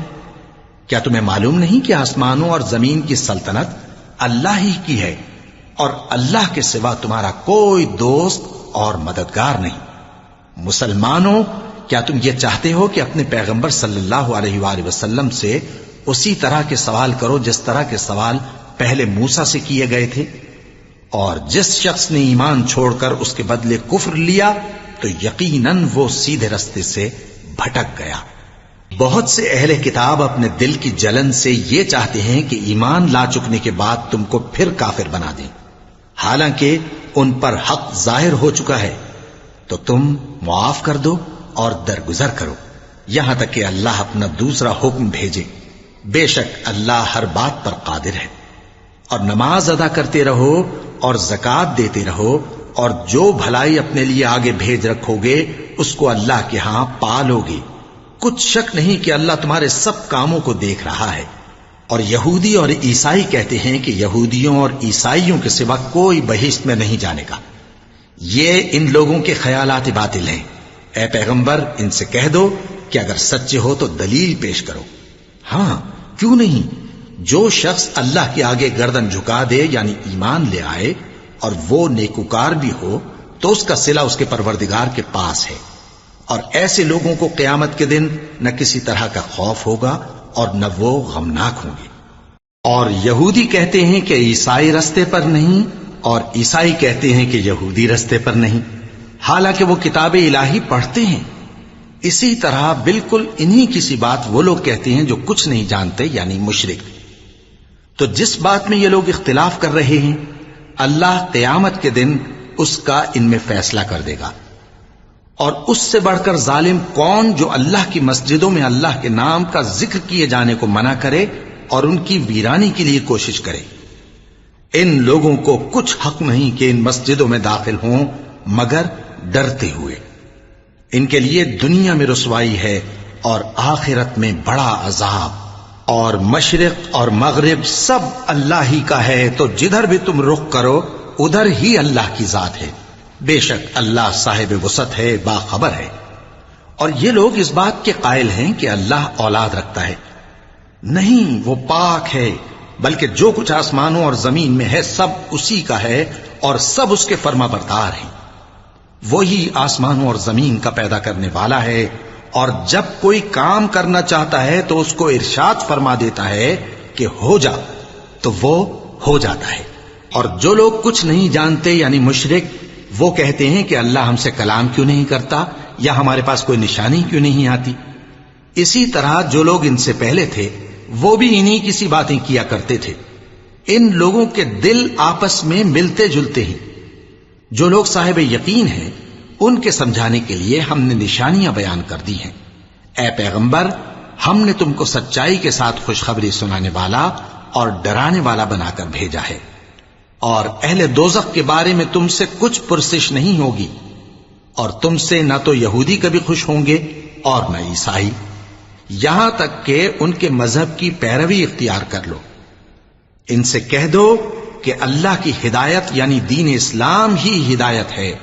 کیا تمہیں معلوم نہیں کہ آسمانوں اور زمین کی سلطنت اللہ ہی کی ہے، اور اللہ کے سوا تمہارا کوئی دوست اور مددگار نہیں؟ مسلمانوں، کیا تم یہ چاہتے ہو کہ اپنے پیغمبر صلی اللہ علیہ وآلہ وسلم سے اسی طرح کے سوال کرو جس طرح کے سوال پہلے موسیٰ سے کیے گئے تھے؟ اور جس شخص نے ایمان چھوڑ کر اس کے بدلے کفر لیا تو یقیناً وہ سیدھے رستے سے بھٹک گیا۔ بہت سے اہل کتاب اپنے دل کی جلن سے یہ چاہتے ہیں کہ ایمان لا چکنے کے بعد تم کو پھر کافر بنا دیں، حالانکہ ان پر حق ظاہر ہو چکا ہے، تو تم معاف کر دو اور درگزر کرو یہاں تک کہ اللہ اپنا دوسرا حکم بھیجے۔ بے شک اللہ ہر بات پر قادر ہے۔ اور نماز ادا کرتے رہو اور زکوٰۃ دیتے رہو، اور جو بھلائی اپنے لیے آگے بھیج رکھو گے اس کو اللہ کے ہاں پالو گے۔ کچھ شک نہیں کہ اللہ تمہارے سب کاموں کو دیکھ رہا ہے۔ اور یہودی اور عیسائی کہتے ہیں کہ یہودیوں اور عیسائیوں کے سوا کوئی بہشت میں نہیں جانے گا۔ یہ ان لوگوں کے خیالات باطل ہیں۔ اے پیغمبر، ان سے کہہ دو کہ اگر سچے ہو تو دلیل پیش کرو۔ ہاں، کیوں نہیں؟ جو شخص اللہ کے آگے گردن جھکا دے یعنی ایمان لے آئے اور وہ نیکوکار بھی ہو تو اس کا صلہ اس کے پروردگار کے پاس ہے، اور ایسے لوگوں کو قیامت کے دن نہ کسی طرح کا خوف ہوگا اور نہ وہ غمناک ہوں گے۔ اور یہودی کہتے ہیں کہ عیسائی رستے پر نہیں، اور عیسائی کہتے ہیں کہ یہودی رستے پر نہیں، حالانکہ وہ کتاب الہی پڑھتے ہیں۔ اسی طرح بالکل انہی کسی بات وہ لوگ کہتے ہیں جو کچھ نہیں جانتے یعنی مشرک۔ تو جس بات میں یہ لوگ اختلاف کر رہے ہیں اللہ قیامت کے دن اس کا ان میں فیصلہ کر دے گا۔ اور اس سے بڑھ کر ظالم کون جو اللہ کی مسجدوں میں اللہ کے نام کا ذکر کیے جانے کو منع کرے اور ان کی ویرانی کے لیے کوشش کرے۔ ان لوگوں کو کچھ حق نہیں کہ ان مسجدوں میں داخل ہوں مگر ڈرتے ہوئے۔ ان کے لیے دنیا میں رسوائی ہے اور آخرت میں بڑا عذاب۔ اور مشرق اور مغرب سب اللہ ہی کا ہے، تو جدھر بھی تم رخ کرو ادھر ہی اللہ کی ذات ہے۔ بے شک اللہ صاحب وسعت ہے، باخبر ہے۔ اور یہ لوگ اس بات کے قائل ہیں کہ اللہ اولاد رکھتا ہے۔ نہیں، وہ پاک ہے، بلکہ جو کچھ آسمانوں اور زمین میں ہے سب اسی کا ہے اور سب اس کے فرما بردار ہیں۔ وہی آسمانوں اور زمین کا پیدا کرنے والا ہے، اور جب کوئی کام کرنا چاہتا ہے تو اس کو ارشاد فرما دیتا ہے کہ ہو جا، تو وہ ہو جاتا ہے۔ اور جو لوگ کچھ نہیں جانتے یعنی مشرک، وہ کہتے ہیں کہ اللہ ہم سے کلام کیوں نہیں کرتا یا ہمارے پاس کوئی نشانی کیوں نہیں آتی۔ اسی طرح جو لوگ ان سے پہلے تھے وہ بھی انہی کسی باتیں کیا کرتے تھے۔ ان لوگوں کے دل آپس میں ملتے جلتے ہیں۔ جو لوگ صاحب یقین ہیں ان کے سمجھانے کے لیے ہم نے نشانیاں بیان کر دی ہیں۔ اے پیغمبر، ہم نے تم کو سچائی کے ساتھ خوشخبری سنانے والا اور ڈرانے والا بنا کر بھیجا ہے، اور اہل دوزخ کے بارے میں تم سے کچھ پرسش نہیں ہوگی، اور تم سے نہ تو یہودی کبھی خوش ہوں گے اور نہ عیسائی، یہاں تک کہ ان کے مذہب کی پیروی اختیار کر لو۔ ان سے کہہ دو کہ اللہ کی ہدایت یعنی دین اسلام ہی ہدایت ہے،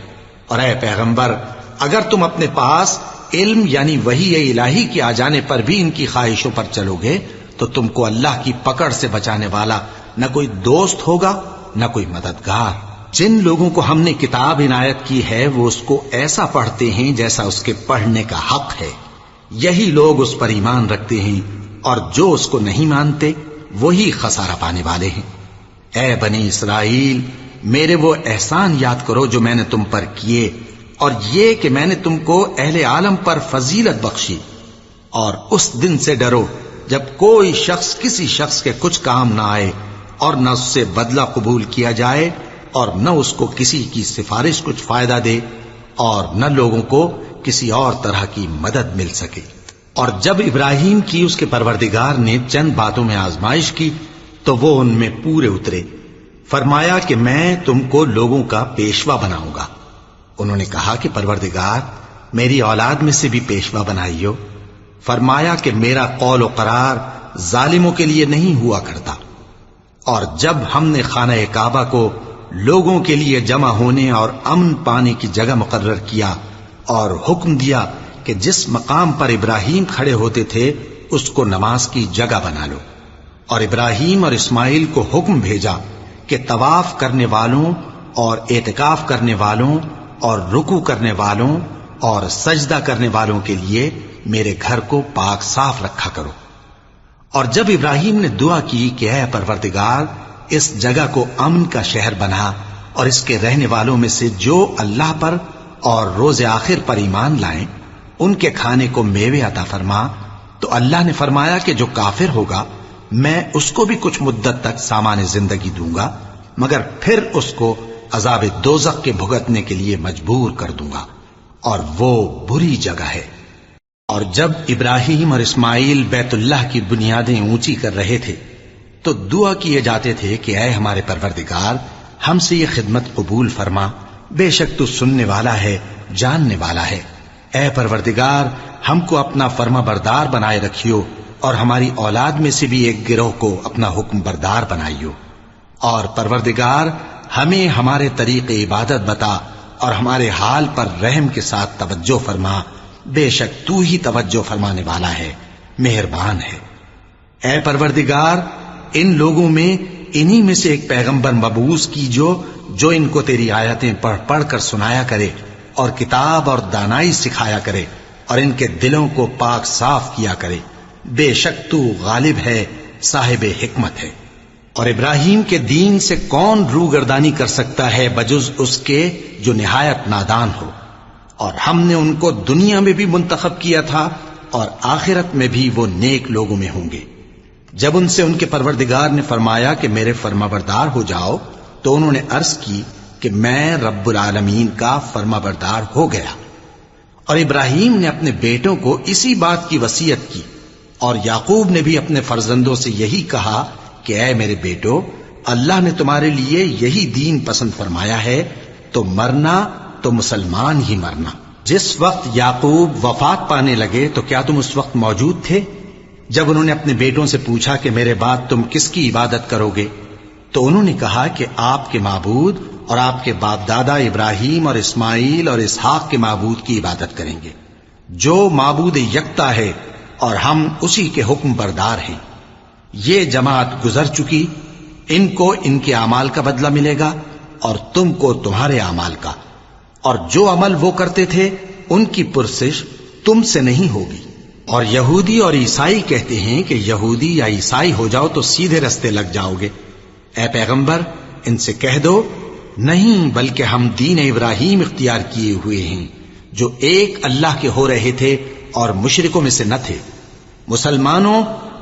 اور اے پیغمبر اگر تم اپنے پاس علم یعنی وحی الہی کے آ جانے پر بھی ان کی خواہشوں پر چلو گے تو تم کو اللہ کی پکڑ سے بچانے والا نہ کوئی دوست ہوگا نہ کوئی مددگار۔ جن لوگوں کو ہم نے کتاب عنایت کی ہے وہ اس کو ایسا پڑھتے ہیں جیسا اس کے پڑھنے کا حق ہے، یہی لوگ اس پر ایمان رکھتے ہیں، اور جو اس کو نہیں مانتے وہی خسارہ پانے والے ہیں۔ اے بنی اسرائیل، میرے وہ احسان یاد کرو جو میں نے تم پر کیے، اور یہ کہ میں نے تم کو اہل عالم پر فضیلت بخشی، اور اس دن سے ڈرو جب کوئی شخص کسی شخص کے کچھ کام نہ آئے اور نہ اس سے بدلہ قبول کیا جائے اور نہ اس کو کسی کی سفارش کچھ فائدہ دے اور نہ لوگوں کو کسی اور طرح کی مدد مل سکے۔ اور جب ابراہیم کی اس کے پروردگار نے چند باتوں میں آزمائش کی تو وہ ان میں پورے اترے، فرمایا کہ میں تم کو لوگوں کا پیشوا بناؤں گا۔ انہوں نے کہا کہ پروردگار میری اولاد میں سے بھی پیشوا بنائیو۔ فرمایا کہ میرا قول و قرار ظالموں کے لیے نہیں ہوا کرتا۔ اور جب ہم نے خانہ کعبہ کو لوگوں کے لیے جمع ہونے اور امن پانے کی جگہ مقرر کیا اور حکم دیا کہ جس مقام پر ابراہیم کھڑے ہوتے تھے اس کو نماز کی جگہ بنا لو، اور ابراہیم اور اسماعیل کو حکم بھیجا کہ طواف کرنے والوں اور اعتکاف کرنے والوں اور رکوع کرنے والوں اور سجدہ کرنے والوں کے لیے میرے گھر کو پاک صاف رکھا کرو۔ اور جب ابراہیم نے دعا کی کہ اے پروردگار اس جگہ کو امن کا شہر بنا اور اس کے رہنے والوں میں سے جو اللہ پر اور روز آخر پر ایمان لائیں ان کے کھانے کو میوے عطا فرما، تو اللہ نے فرمایا کہ جو کافر ہوگا میں اس کو بھی کچھ مدت تک سامان زندگی دوں گا، مگر پھر اس کو عذاب دوزخ کے بھگتنے کے لیے مجبور کر دوں گا، اور وہ بری جگہ ہے۔ اور جب ابراہیم اور اسماعیل بیت اللہ کی بنیادیں اونچی کر رہے تھے تو دعا کیے جاتے تھے کہ اے ہمارے پروردگار ہم سے یہ خدمت قبول فرما، بے شک تو سننے والا ہے، جاننے والا ہے۔ اے پروردگار ہم کو اپنا فرما بردار بنائے رکھیو، اور ہماری اولاد میں سے بھی ایک گروہ کو اپنا حکم بردار بنائیو، اور پروردگار ہمیں ہمارے طریق عبادت بتا اور ہمارے حال پر رحم کے ساتھ توجہ فرما، بے شک تو ہی توجہ فرمانے والا ہے، مہربان ہے۔ اے پروردگار ان لوگوں میں انہی میں سے ایک پیغمبر مبعوث کیجو جو ان کو تیری آیتیں پڑھ پڑھ کر سنایا کرے اور کتاب اور دانائی سکھایا کرے اور ان کے دلوں کو پاک صاف کیا کرے، بے شک تو غالب ہے، صاحب حکمت ہے۔ اور ابراہیم کے دین سے کون روگردانی کر سکتا ہے بجز اس کے جو نہایت نادان ہو، اور ہم نے ان کو دنیا میں بھی منتخب کیا تھا اور آخرت میں بھی وہ نیک لوگوں میں ہوں گے۔ جب ان سے ان کے پروردگار نے فرمایا کہ میرے فرمانبردار ہو جاؤ تو انہوں نے عرض کی کہ میں رب العالمین کا فرمانبردار ہو گیا۔ اور ابراہیم نے اپنے بیٹوں کو اسی بات کی وصیت کی، اور یعقوب نے بھی اپنے فرزندوں سے یہی کہا کہ اے میرے بیٹو، اللہ نے تمہارے لیے یہی دین پسند فرمایا ہے، تو مرنا تو مسلمان ہی مرنا۔ جس وقت یعقوب وفات پانے لگے تو کیا تم اس وقت موجود تھے جب انہوں نے اپنے بیٹوں سے پوچھا کہ میرے بعد تم کس کی عبادت کرو گے؟ تو انہوں نے کہا کہ آپ کے معبود اور آپ کے باپ دادا ابراہیم اور اسماعیل اور اسحاق کے معبود کی عبادت کریں گے، جو معبود یکتا ہے اور ہم اسی کے حکم بردار ہیں۔ یہ جماعت گزر چکی، ان کو ان کے اعمال کا بدلہ ملے گا اور تم کو تمہارے اعمال کا، اور جو عمل وہ کرتے تھے ان کی پرسش تم سے نہیں ہوگی۔ اور یہودی اور عیسائی کہتے ہیں کہ یہودی یا عیسائی ہو جاؤ تو سیدھے رستے لگ جاؤ گے۔ اے پیغمبر ان سے کہہ دو نہیں، بلکہ ہم دین ابراہیم اختیار کیے ہوئے ہیں جو ایک اللہ کے ہو رہے تھے اور مشرکوں میں سے نہ تھے۔ مسلمانوں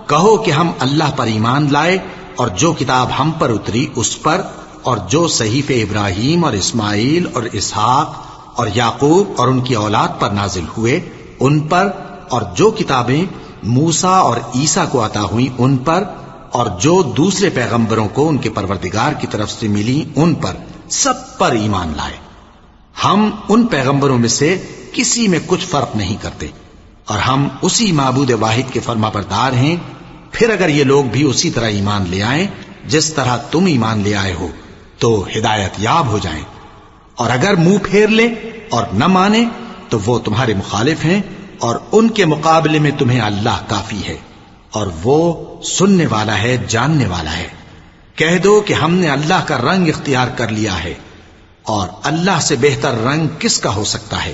کہو کہ ہم اللہ پر ایمان لائے اور جو کتاب ہم پر اتری اس پر، اور جو صحیفے ابراہیم اور اسماعیل اور اسحاق اور یعقوب اور ان کی اولاد پر نازل ہوئے ان پر، اور جو کتابیں موسیٰ اور عیسیٰ کو عطا ہوئیں ان پر، اور جو دوسرے پیغمبروں کو ان کے پروردگار کی طرف سے ملی ان پر، سب پر ایمان لائے۔ ہم ان پیغمبروں میں سے کسی میں کچھ فرق نہیں کرتے، اور ہم اسی معبود واحد کے فرما بردار ہیں۔ پھر اگر یہ لوگ بھی اسی طرح ایمان لے آئیں جس طرح تم ایمان لے آئے ہو تو ہدایت یاب ہو جائیں، اور اگر منہ پھیر لیں اور نہ مانے تو وہ تمہارے مخالف ہیں، اور ان کے مقابلے میں تمہیں اللہ کافی ہے، اور وہ سننے والا ہے، جاننے والا ہے۔ کہہ دو کہ ہم نے اللہ کا رنگ اختیار کر لیا ہے، اور اللہ سے بہتر رنگ کس کا ہو سکتا ہے،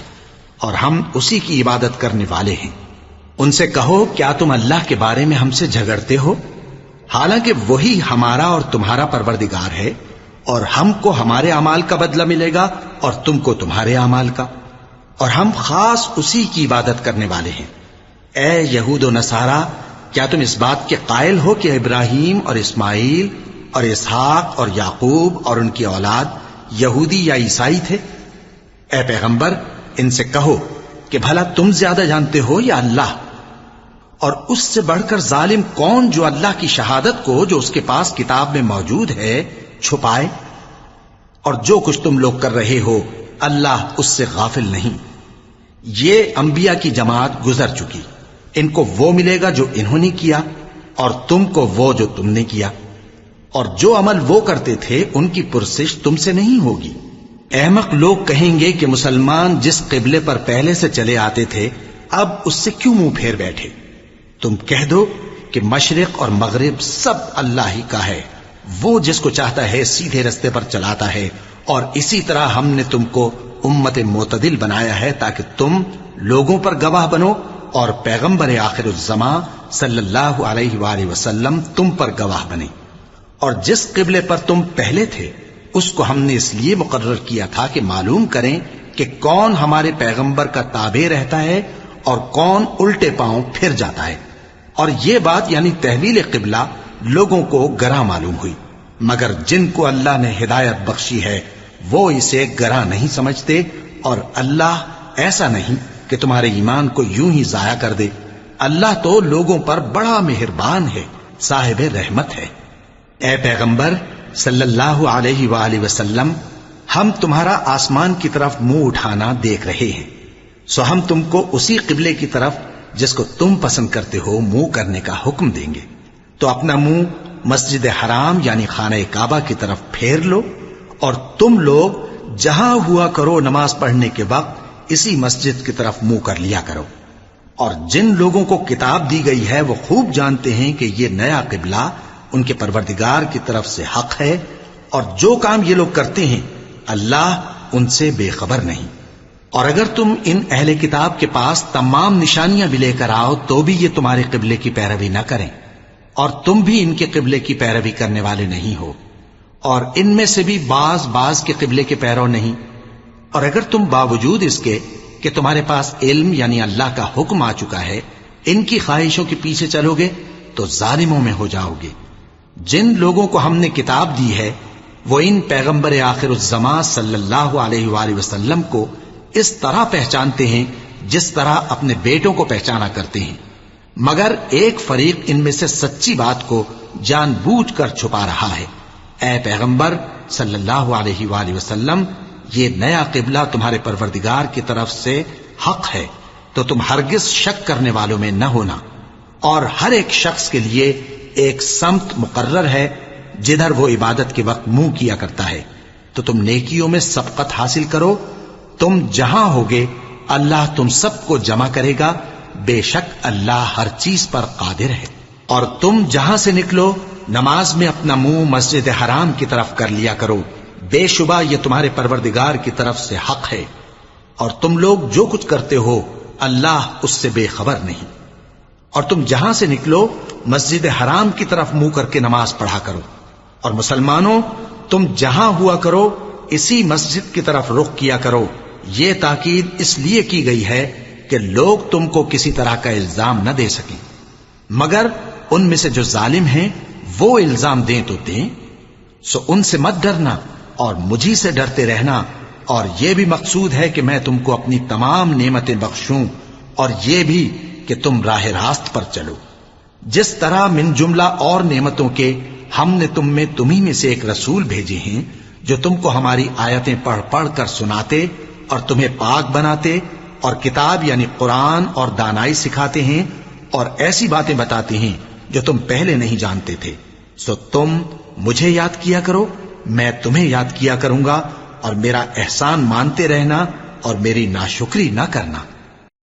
اور ہم اسی کی عبادت کرنے والے ہیں۔ ان سے کہو کیا تم اللہ کے بارے میں ہم سے جھگڑتے ہو، حالانکہ وہی ہمارا اور تمہارا پروردگار ہے، اور ہم کو ہمارے اعمال کا بدلہ ملے گا اور تم کو تمہارے اعمال کا، اور ہم خاص اسی کی عبادت کرنے والے ہیں۔ اے یہود و نصارا، کیا تم اس بات کے قائل ہو کہ ابراہیم اور اسماعیل اور اسحاق اور یعقوب اور ان کی اولاد یہودی یا عیسائی تھے؟ اے پیغمبر ان سے کہو کہ بھلا تم زیادہ جانتے ہو یا اللہ؟ اور اس سے بڑھ کر ظالم کون جو اللہ کی شہادت کو جو اس کے پاس کتاب میں موجود ہے چھپائے؟ اور جو کچھ تم لوگ کر رہے ہو اللہ اس سے غافل نہیں۔ یہ انبیاء کی جماعت گزر چکی، ان کو وہ ملے گا جو انہوں نے کیا، اور تم کو وہ جو تم نے کیا، اور جو عمل وہ کرتے تھے ان کی پرسش تم سے نہیں ہوگی۔ احمق لوگ کہیں گے کہ مسلمان جس قبلے پر پہلے سے چلے آتے تھے اب اس سے کیوں منہ پھیر بیٹھے؟ تم کہہ دو کہ مشرق اور مغرب سب اللہ ہی کا ہے، وہ جس کو چاہتا ہے سیدھے رستے پر چلاتا ہے، اور اسی طرح ہم نے تم کو امت معتدل بنایا ہے تاکہ تم لوگوں پر گواہ بنو، اور پیغمبر آخر الزماں صلی اللہ علیہ وآلہ وسلم تم پر گواہ بنے۔ اور جس قبلے پر تم پہلے تھے اس کو ہم نے اس لیے مقرر کیا تھا کہ معلوم کریں کہ کون ہمارے پیغمبر کا تابع رہتا ہے اور کون الٹے پاؤں پھر جاتا ہے۔ اور یہ بات یعنی تحویل قبلہ لوگوں کو گراں معلوم ہوئی، مگر جن کو اللہ نے ہدایت بخشی ہے وہ اسے گراں نہیں سمجھتے، اور اللہ ایسا نہیں کہ تمہارے ایمان کو یوں ہی ضائع کر دے۔ اللہ تو لوگوں پر بڑا مہربان ہے، صاحب رحمت ہے۔ اے پیغمبر صلی اللہ علیہ وآلہ وسلم، ہم تمہارا آسمان کی طرف منہ اٹھانا دیکھ رہے ہیں، سو ہم تم کو اسی قبلے کی طرف جس کو تم پسند کرتے ہو منہ کرنے کا حکم دیں گے، تو اپنا منہ مسجد حرام یعنی خانہ کعبہ کی طرف پھیر لو، اور تم لوگ جہاں ہوا کرو نماز پڑھنے کے وقت اسی مسجد کی طرف منہ کر لیا کرو۔ اور جن لوگوں کو کتاب دی گئی ہے وہ خوب جانتے ہیں کہ یہ نیا قبلہ ان کے پروردگار کی طرف سے حق ہے، اور جو کام یہ لوگ کرتے ہیں اللہ ان سے بے خبر نہیں۔ اور اگر تم ان اہل کتاب کے پاس تمام نشانیاں بھی لے کر آؤ تو بھی یہ تمہارے قبلے کی پیروی نہ کریں، اور تم بھی ان کے قبلے کی پیروی کرنے والے نہیں ہو، اور ان میں سے بھی بعض کے قبلے کے پیرو نہیں۔ اور اگر تم باوجود اس کے کہ تمہارے پاس علم یعنی اللہ کا حکم آ چکا ہے ان کی خواہشوں کے پیچھے چلو گے تو ظالموں میں ہو جاؤ گے۔ جن لوگوں کو ہم نے کتاب دی ہے وہ ان پیغمبر آخر الزماں صلی اللہ علیہ وآلہ وسلم کو اس طرح پہچانتے ہیں جس طرح اپنے بیٹوں کو پہچانا کرتے ہیں، مگر ایک فریق ان میں سے سچی بات کو جان بوجھ کر چھپا رہا ہے۔ اے پیغمبر صلی اللہ علیہ وآلہ وسلم، یہ نیا قبلہ تمہارے پروردگار کی طرف سے حق ہے، تو تم ہرگز شک کرنے والوں میں نہ ہونا، اور ہر ایک شخص کے لیے ایک سمت مقرر ہے جدھر وہ عبادت کے وقت منہ کیا کرتا ہے، تو تم نیکیوں میں سبقت حاصل کرو۔ تم جہاں ہوگے اللہ تم سب کو جمع کرے گا، بے شک اللہ ہر چیز پر قادر ہے۔ اور تم جہاں سے نکلو نماز میں اپنا منہ مسجد حرام کی طرف کر لیا کرو، بے شبہ یہ تمہارے پروردگار کی طرف سے حق ہے، اور تم لوگ جو کچھ کرتے ہو اللہ اس سے بے خبر نہیں۔ اور تم جہاں سے نکلو مسجد حرام کی طرف منہ کر کے نماز پڑھا کرو، اور مسلمانوں تم جہاں ہوا کرو اسی مسجد کی طرف رخ کیا کرو۔ یہ تاکید اس لیے کی گئی ہے کہ لوگ تم کو کسی طرح کا الزام نہ دے سکیں، مگر ان میں سے جو ظالم ہیں وہ الزام دیں تو دیں، سو ان سے مت ڈرنا اور مجھی سے ڈرتے رہنا، اور یہ بھی مقصود ہے کہ میں تم کو اپنی تمام نعمتیں بخشوں، اور یہ بھی کہ تم راہ راست پر چلو۔ جس طرح من جملہ اور نعمتوں کے ہم نے تمہیں میں سے ایک رسول بھیجے ہیں جو تم کو ہماری آیتیں پڑھ پڑھ کر سناتے اور تمہیں پاک بناتے، اور کتاب یعنی قرآن اور دانائی سکھاتے ہیں، اور ایسی باتیں بتاتے ہیں جو تم پہلے نہیں جانتے تھے، سو تم مجھے یاد کیا کرو، میں تمہیں یاد کیا کروں گا، اور میرا احسان مانتے رہنا اور میری ناشکری نہ کرنا۔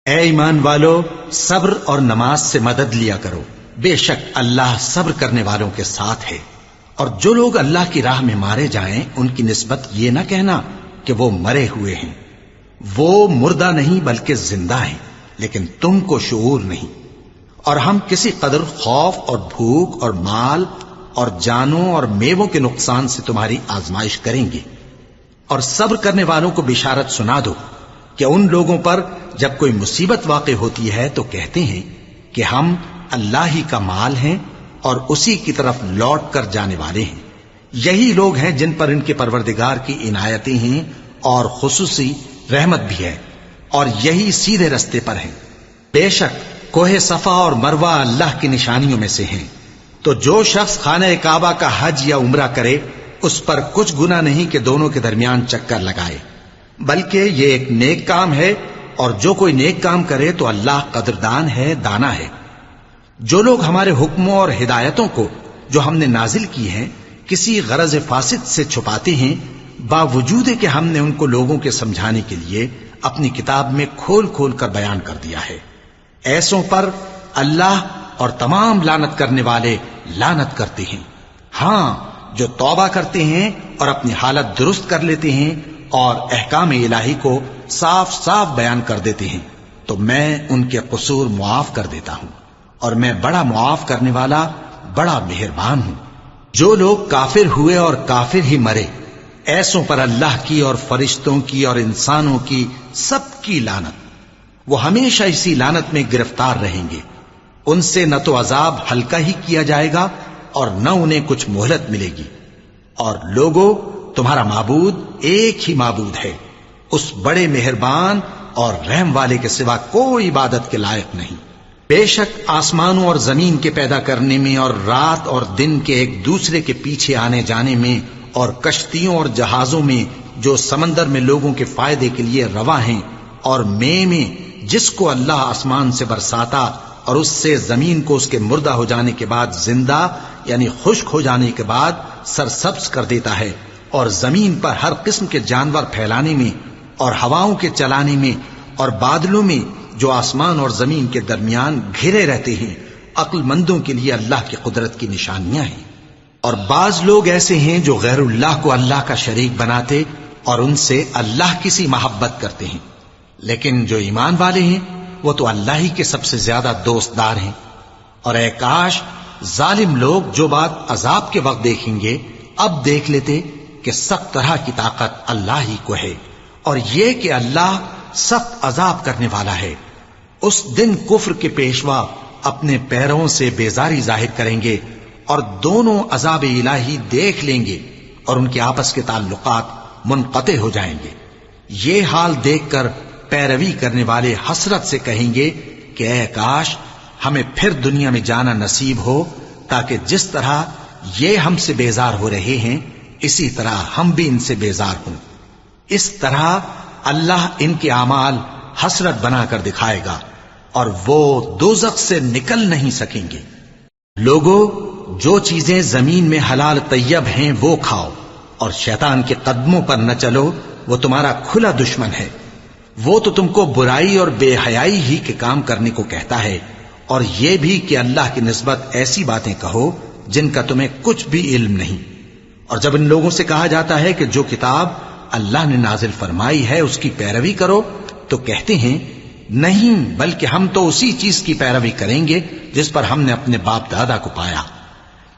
اے ایمان والو، صبر اور نماز سے مدد لیا کرو، بے شک اللہ صبر کرنے والوں کے ساتھ ہے۔ اور جو لوگ اللہ کی راہ میں مارے جائیں ان کی نسبت یہ نہ کہنا کہ وہ مرے ہوئے ہیں، وہ مردہ نہیں بلکہ زندہ ہیں، لیکن تم کو شعور نہیں۔ اور ہم کسی قدر خوف اور بھوک اور مال اور جانوں اور میووں کے نقصان سے تمہاری آزمائش کریں گے، اور صبر کرنے والوں کو بشارت سنا دو کہ ان لوگوں پر جب کوئی مصیبت واقع ہوتی ہے تو کہتے ہیں کہ ہم اللہ ہی کا مال ہیں اور اسی کی طرف لوٹ کر جانے والے ہیں۔ یہی لوگ ہیں جن پر ان کے پروردگار کی عنایتیں ہیں اور خصوصی رحمت بھی ہے، اور یہی سیدھے رستے پر ہیں۔ بے شک کوہ صفا اور مروہ اللہ کی نشانیوں میں سے ہیں، تو جو شخص خانہ کعبہ کا حج یا عمرہ کرے اس پر کچھ گناہ نہیں کہ دونوں کے درمیان چکر لگائے، بلکہ یہ ایک نیک کام ہے، اور جو کوئی نیک کام کرے تو اللہ قدردان ہے، دانا ہے۔ جو لوگ ہمارے حکموں اور ہدایتوں کو جو ہم نے نازل کی ہیں کسی غرض فاسد سے چھپاتے ہیں، باوجود کہ ہم نے ان کو لوگوں کے سمجھانے کے لیے اپنی کتاب میں کھول کھول کر بیان کر دیا ہے، ایسوں پر اللہ اور تمام لعنت کرنے والے لعنت کرتے ہیں۔ ہاں، جو توبہ کرتے ہیں اور اپنی حالت درست کر لیتے ہیں اور احکام الہی کو صاف صاف بیان کر دیتے ہیں تو میں ان کے قصور معاف کر دیتا ہوں، اور میں بڑا معاف کرنے والا، بڑا مہربان ہوں۔ جو لوگ کافر ہوئے اور کافر ہی مرے، ایسوں پر اللہ کی اور فرشتوں کی اور انسانوں کی سب کی لعنت، وہ ہمیشہ اسی لعنت میں گرفتار رہیں گے۔ ان سے نہ تو عذاب ہلکا ہی کیا جائے گا اور نہ انہیں کچھ مہلت ملے گی۔ اور لوگوں، تمہارا معبود ایک ہی معبود ہے، اس بڑے مہربان اور رحم والے کے سوا کوئی عبادت کے لائق نہیں۔ بے شک آسمانوں اور زمین کے پیدا کرنے میں اور رات اور دن کے ایک دوسرے کے پیچھے آنے جانے میں اور کشتیوں اور جہازوں میں جو سمندر میں لوگوں کے فائدے کے لیے رواں ہیں، اور میں جس کو اللہ آسمان سے برساتا اور اس سے زمین کو اس کے مردہ ہو جانے کے بعد زندہ یعنی خشک ہو جانے کے بعد سرسبز کر دیتا ہے، اور زمین پر ہر قسم کے جانور پھیلانے میں اور ہواؤں کے چلانے میں اور بادلوں میں جو آسمان اور زمین کے درمیان گھرے رہتے ہیں، عقل مندوں کے لیے اللہ کی قدرت کی نشانیاں ہیں۔ اور بعض لوگ ایسے ہیں جو غیر اللہ کو اللہ کا شریک بناتے اور ان سے اللہ کی سی محبت کرتے ہیں، لیکن جو ایمان والے ہیں وہ تو اللہ ہی کے سب سے زیادہ دوست دار ہیں۔ اور اے کاش ظالم لوگ جو بات عذاب کے وقت دیکھیں گے اب دیکھ لیتے کہ سخت طرح کی طاقت اللہ ہی کو ہے، اور یہ کہ اللہ سخت عذاب کرنے والا ہے۔ اس دن کفر کے پیشوا اپنے پیروں سے بیزاری ظاہر کریں گے اور دونوں عذاب الہی دیکھ لیں گے اور ان کے آپس کے تعلقات منقطع ہو جائیں گے۔ یہ حال دیکھ کر پیروی کرنے والے حسرت سے کہیں گے کہ اے کاش ہمیں پھر دنیا میں جانا نصیب ہو، تاکہ جس طرح یہ ہم سے بیزار ہو رہے ہیں اسی طرح ہم بھی ان سے بیزار ہوں۔ اس طرح اللہ ان کے اعمال حسرت بنا کر دکھائے گا اور وہ دوزخ سے نکل نہیں سکیں گے۔ لوگوں، جو چیزیں زمین میں حلال طیب ہیں وہ کھاؤ، اور شیطان کے قدموں پر نہ چلو، وہ تمہارا کھلا دشمن ہے۔ وہ تو تم کو برائی اور بے حیائی ہی کے کام کرنے کو کہتا ہے، اور یہ بھی کہ اللہ کی نسبت ایسی باتیں کہو جن کا تمہیں کچھ بھی علم نہیں۔ اور جب ان لوگوں سے کہا جاتا ہے کہ جو کتاب اللہ نے نازل فرمائی ہے اس کی پیروی کرو، تو کہتے ہیں نہیں، بلکہ ہم تو اسی چیز کی پیروی کریں گے جس پر ہم نے اپنے باپ دادا کو پایا۔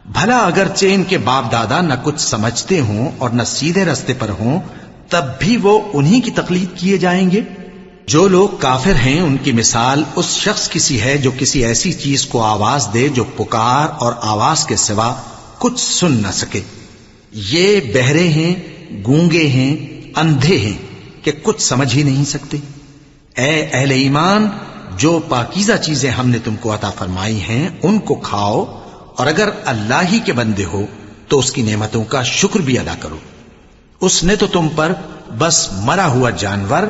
بھلا اگرچہ ان کے باپ دادا نہ کچھ سمجھتے ہوں اور نہ سیدھے رستے پر ہوں، تب بھی وہ انہی کی تقلید کیے جائیں گے۔ جو لوگ کافر ہیں ان کی مثال اس شخص کی سی ہے جو کسی ایسی چیز کو آواز دے جو پکار اور آواز کے سوا کچھ سن نہ سکے۔ یہ بہرے ہیں، گونگے ہیں، اندھے ہیں کہ کچھ سمجھ ہی نہیں سکتے۔ اے اہل ایمان، جو پاکیزہ چیزیں ہم نے تم کو عطا فرمائی ہیں ان کو کھاؤ، اور اگر اللہ ہی کے بندے ہو تو اس کی نعمتوں کا شکر بھی ادا کرو۔ اس نے تو تم پر بس مرا ہوا جانور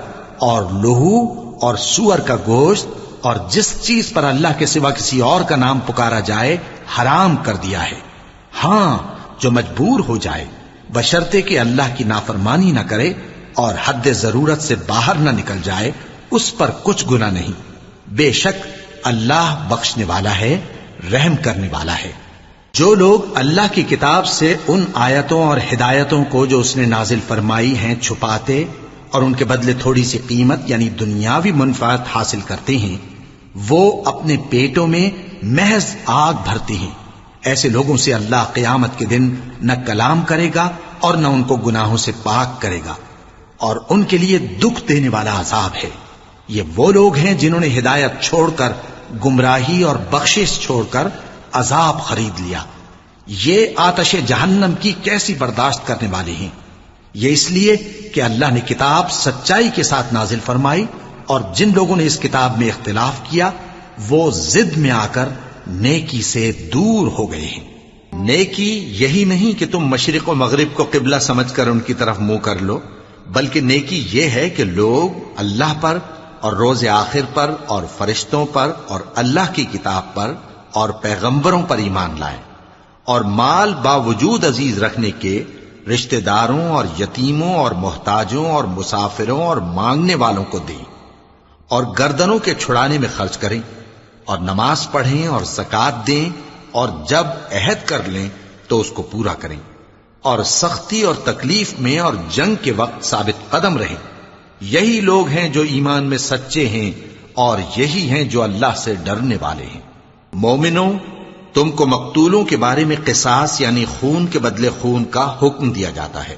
اور لہو اور سور کا گوشت اور جس چیز پر اللہ کے سوا کسی اور کا نام پکارا جائے حرام کر دیا ہے۔ ہاں، جو مجبور ہو جائے بشرطے کہ اللہ کی نافرمانی نہ کرے اور حد ضرورت سے باہر نہ نکل جائے، اس پر کچھ گناہ نہیں۔ بے شک اللہ بخشنے والا ہے، رحم کرنے والا ہے۔ جو لوگ اللہ کی کتاب سے ان آیتوں اور ہدایتوں کو جو اس نے نازل فرمائی ہیں چھپاتے اور ان کے بدلے تھوڑی سی قیمت یعنی دنیاوی منفعت حاصل کرتے ہیں، وہ اپنے پیٹوں میں محض آگ بھرتے ہیں۔ ایسے لوگوں سے اللہ قیامت کے دن نہ کلام کرے گا اور نہ ان کو گناہوں سے پاک کرے گا، اور ان کے لیے دکھ دینے والا عذاب ہے۔ یہ وہ لوگ ہیں جنہوں نے ہدایت چھوڑ کر گمراہی اور بخشش چھوڑ کر عذاب خرید لیا۔ یہ آتش جہنم کی کیسی برداشت کرنے والے ہیں۔ یہ اس لیے کہ اللہ نے کتاب سچائی کے ساتھ نازل فرمائی، اور جن لوگوں نے اس کتاب میں اختلاف کیا وہ ضد میں آ کر نیکی سے دور ہو گئے ہیں۔ نیکی یہی نہیں کہ تم مشرق و مغرب کو قبلہ سمجھ کر ان کی طرف منہ کر لو، بلکہ نیکی یہ ہے کہ لوگ اللہ پر اور روز آخر پر اور فرشتوں پر اور اللہ کی کتاب پر اور پیغمبروں پر ایمان لائیں، اور مال باوجود عزیز رکھنے کے رشتہ داروں اور یتیموں اور محتاجوں اور مسافروں اور مانگنے والوں کو دیں، اور گردنوں کے چھڑانے میں خرچ کریں، اور نماز پڑھیں اور زکوٰۃ دیں، اور جب عہد کر لیں تو اس کو پورا کریں، اور سختی اور تکلیف میں اور جنگ کے وقت ثابت قدم رہیں۔ یہی لوگ ہیں جو ایمان میں سچے ہیں، اور یہی ہیں جو اللہ سے ڈرنے والے ہیں۔ مومنوں، تم کو مقتولوں کے بارے میں قصاص یعنی خون کے بدلے خون کا حکم دیا جاتا ہے،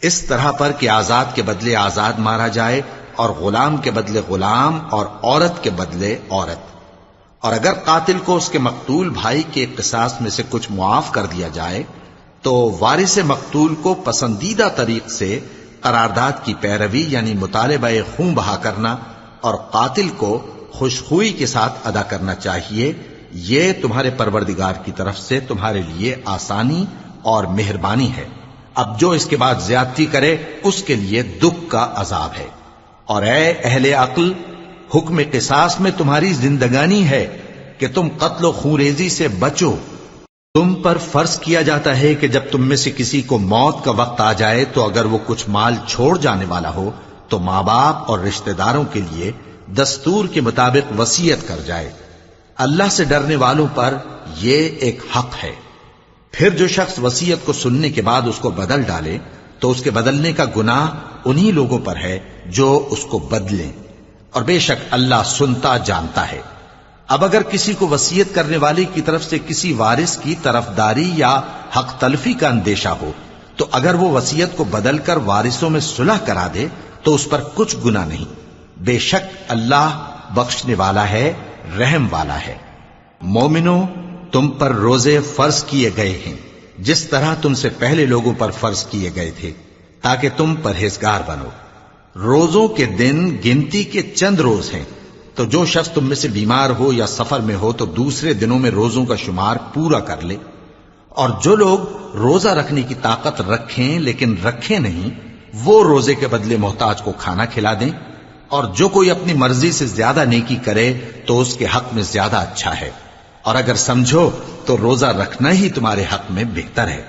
اس طرح پر کہ آزاد کے بدلے آزاد مارا جائے، اور غلام کے بدلے غلام، اور عورت کے بدلے عورت۔ اور اگر قاتل کو اس کے مقتول بھائی کے قصاص میں سے کچھ معاف کر دیا جائے تو وارث مقتول کو پسندیدہ طریق سے قرارداد کی پیروی یعنی مطالبہ خون بہا کرنا اور قاتل کو خوشخوئی کے ساتھ ادا کرنا چاہیے۔ یہ تمہارے پروردگار کی طرف سے تمہارے لیے آسانی اور مہربانی ہے۔ اب جو اس کے بعد زیادتی کرے اس کے لیے دکھ کا عذاب ہے۔ اور اے اہل عقل، حکم قصاص میں تمہاری زندگانی ہے کہ تم قتل و خونریزی سے بچو۔ تم پر فرض کیا جاتا ہے کہ جب تم میں سے کسی کو موت کا وقت آ جائے تو اگر وہ کچھ مال چھوڑ جانے والا ہو تو ماں باپ اور رشتہ داروں کے لیے دستور کے مطابق وصیت کر جائے۔ اللہ سے ڈرنے والوں پر یہ ایک حق ہے۔ پھر جو شخص وصیت کو سننے کے بعد اس کو بدل ڈالے تو اس کے بدلنے کا گناہ انہی لوگوں پر ہے جو اس کو بدلیں، اور بے شک اللہ سنتا جانتا ہے۔ اب اگر کسی کو وصیت کرنے والے کی طرف سے کسی وارث کی طرفداری یا حق تلفی کا اندیشہ ہو تو اگر وہ وصیت کو بدل کر وارثوں میں صلح کرا دے تو اس پر کچھ گناہ نہیں، بے شک اللہ بخشنے والا ہے، رحم والا ہے۔ مومنوں، تم پر روزے فرض کیے گئے ہیں جس طرح تم سے پہلے لوگوں پر فرض کیے گئے تھے تاکہ تم پرہیزگار بنو۔ روزوں کے دن گنتی کے چند روز ہیں، تو جو شخص تم میں سے بیمار ہو یا سفر میں ہو تو دوسرے دنوں میں روزوں کا شمار پورا کر لے۔ اور جو لوگ روزہ رکھنے کی طاقت رکھیں لیکن رکھیں نہیں، وہ روزے کے بدلے محتاج کو کھانا کھلا دیں۔ اور جو کوئی اپنی مرضی سے زیادہ نیکی کرے تو اس کے حق میں زیادہ اچھا ہے، اور اگر سمجھو تو روزہ رکھنا ہی تمہارے حق میں بہتر ہے۔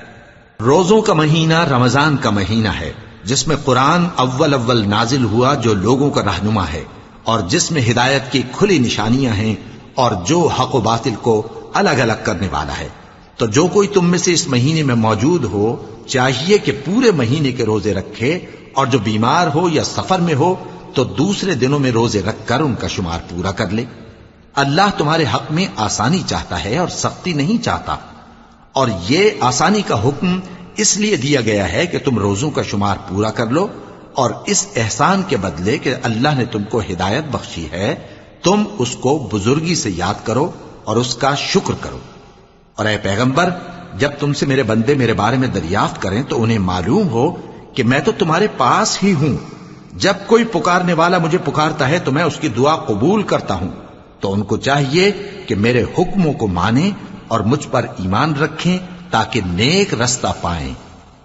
روزوں کا مہینہ رمضان کا مہینہ ہے جس میں قرآن اول نازل ہوا، جو لوگوں کا رہنما ہے اور جس میں ہدایت کی کھلی نشانیاں ہیں اور جو حق و باطل کو الگ الگ کرنے والا ہے۔ تو جو کوئی تم میں سے اس مہینے میں موجود ہو چاہیے کہ پورے مہینے کے روزے رکھے، اور جو بیمار ہو یا سفر میں ہو تو دوسرے دنوں میں روزے رکھ کر ان کا شمار پورا کر لے۔ اللہ تمہارے حق میں آسانی چاہتا ہے اور سختی نہیں چاہتا، اور یہ آسانی کا حکم اس لیے دیا گیا ہے کہ تم روزوں کا شمار پورا کر لو، اور اس احسان کے بدلے کہ اللہ نے تم کو ہدایت بخشی ہے تم اس کو بزرگی سے یاد کرو اور اس کا شکر کرو۔ اور اے پیغمبر، جب تم سے میرے بندے میرے بارے میں دریافت کریں تو انہیں معلوم ہو کہ میں تو تمہارے پاس ہی ہوں۔ جب کوئی پکارنے والا مجھے پکارتا ہے تو میں اس کی دعا قبول کرتا ہوں، تو ان کو چاہیے کہ میرے حکموں کو مانیں اور مجھ پر ایمان رکھیں تاکہ نیک رستہ پائیں۔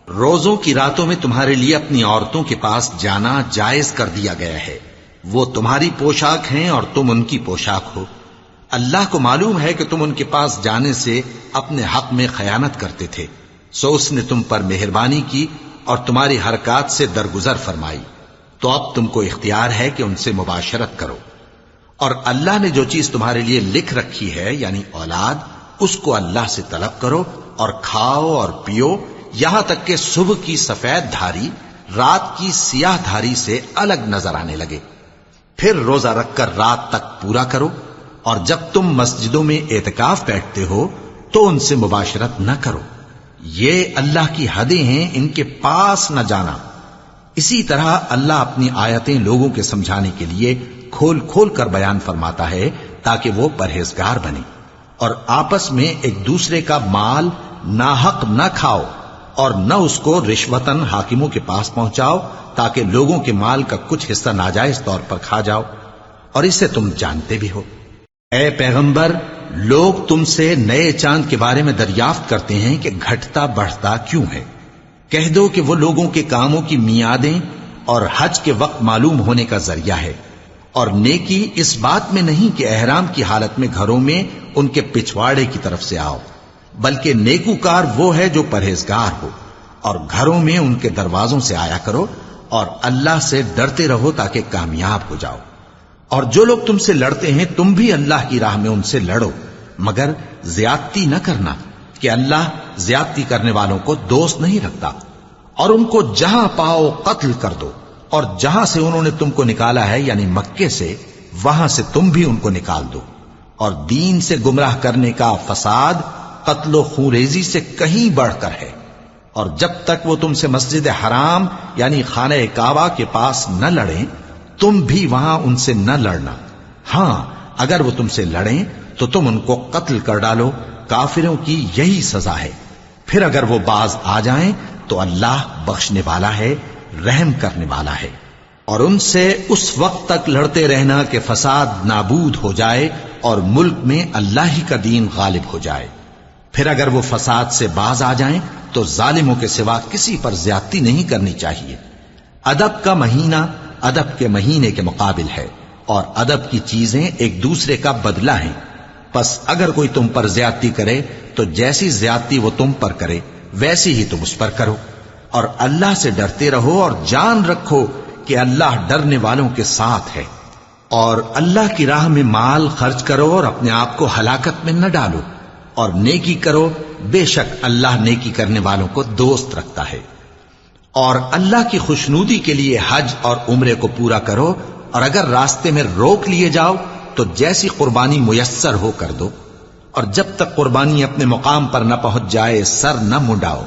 روزوں کی راتوں میں تمہارے لیے اپنی عورتوں کے پاس جانا جائز کر دیا گیا ہے، وہ تمہاری پوشاک ہیں اور تم ان کی پوشاک ہو۔ اللہ کو معلوم ہے کہ تم ان کے پاس جانے سے اپنے حق میں خیانت کرتے تھے، سو اس نے تم پر مہربانی کی اور تمہاری حرکات سے درگزر فرمائی، تو اب تم کو اختیار ہے کہ ان سے مباشرت کرو۔ اور اللہ نے جو چیز تمہارے لیے لکھ رکھی ہے یعنی اولاد، اس کو اللہ سے طلب کرو اور کھاؤ اور پیو یہاں تک کہ صبح کی سفید دھاری رات کی سیاہ دھاری سے الگ نظر آنے لگے، پھر روزہ رکھ کر رات تک پورا کرو۔ اور جب تم مسجدوں میں اعتکاف بیٹھتے ہو تو ان سے مباشرت نہ کرو، یہ اللہ کی حدیں ہیں، ان کے پاس نہ جانا۔ اسی طرح اللہ اپنی آیتیں لوگوں کے سمجھانے کے لیے کھول کھول کر بیان فرماتا ہے تاکہ وہ پرہیزگار بنے۔ اور آپس میں ایک دوسرے کا مال ناحق نہ کھاؤ اور نہ اس کو رشوتاً حاکموں کے پاس پہنچاؤ تاکہ لوگوں کے مال کا کچھ حصہ ناجائز طور پر کھا جاؤ، اور اسے تم جانتے بھی ہو۔ اے پیغمبر، لوگ تم سے نئے چاند کے بارے میں دریافت کرتے ہیں کہ گھٹتا بڑھتا کیوں ہے؟ کہہ دو کہ وہ لوگوں کے کاموں کی میعادیں اور حج کے وقت معلوم ہونے کا ذریعہ ہے، اور نیکی اس بات میں نہیں کہ احرام کی حالت میں گھروں میں ان کے پچھواڑے کی طرف سے آؤ، بلکہ نیکوکار وہ ہے جو پرہیزگار ہو، اور گھروں میں ان کے دروازوں سے آیا کرو، اور اللہ سے ڈرتے رہو تاکہ کامیاب ہو جاؤ۔ اور جو لوگ تم سے لڑتے ہیں تم بھی اللہ کی راہ میں ان سے لڑو، مگر زیادتی نہ کرنا، کہ اللہ زیادتی کرنے والوں کو دوست نہیں رکھتا۔ اور ان کو جہاں پاؤ قتل کر دو، اور جہاں سے انہوں نے تم کو نکالا ہے یعنی مکے سے، وہاں سے تم بھی ان کو نکال دو۔ اور دین سے گمراہ کرنے کا فساد قتل و خونریزی سے کہیں بڑھ کر ہے۔ اور جب تک وہ تم سے مسجد حرام یعنی خانہ کعبہ کے پاس نہ لڑیں تم بھی وہاں ان سے نہ لڑنا۔ ہاں اگر وہ تم سے لڑیں تو تم ان کو قتل کر ڈالو، کافروں کی یہی سزا ہے۔ پھر اگر وہ باز آ جائیں تو اللہ بخشنے والا ہے، رحم کرنے والا ہے۔ اور ان سے اس وقت تک لڑتے رہنا کہ فساد نابود ہو جائے اور ملک میں اللہ ہی کا دین غالب ہو جائے۔ پھر اگر وہ فساد سے باز آ جائیں تو ظالموں کے سوا کسی پر زیادتی نہیں کرنی چاہیے۔ ادب کا مہینہ ادب کے مہینے کے مقابل ہے، اور ادب کی چیزیں ایک دوسرے کا بدلہ ہیں۔ پس اگر کوئی تم پر زیادتی کرے تو جیسی زیادتی وہ تم پر کرے ویسی ہی تم اس پر کرو، اور اللہ سے ڈرتے رہو اور جان رکھو کہ اللہ ڈرنے والوں کے ساتھ ہے۔ اور اللہ کی راہ میں مال خرچ کرو اور اپنے آپ کو ہلاکت میں نہ ڈالو، اور نیکی کرو، بے شک اللہ نیکی کرنے والوں کو دوست رکھتا ہے۔ اور اللہ کی خوشنودی کے لیے حج اور عمرے کو پورا کرو، اور اگر راستے میں روک لیے جاؤ تو جیسی قربانی میسر ہو کر دو، اور جب تک قربانی اپنے مقام پر نہ پہنچ جائے سر نہ منڈاؤ۔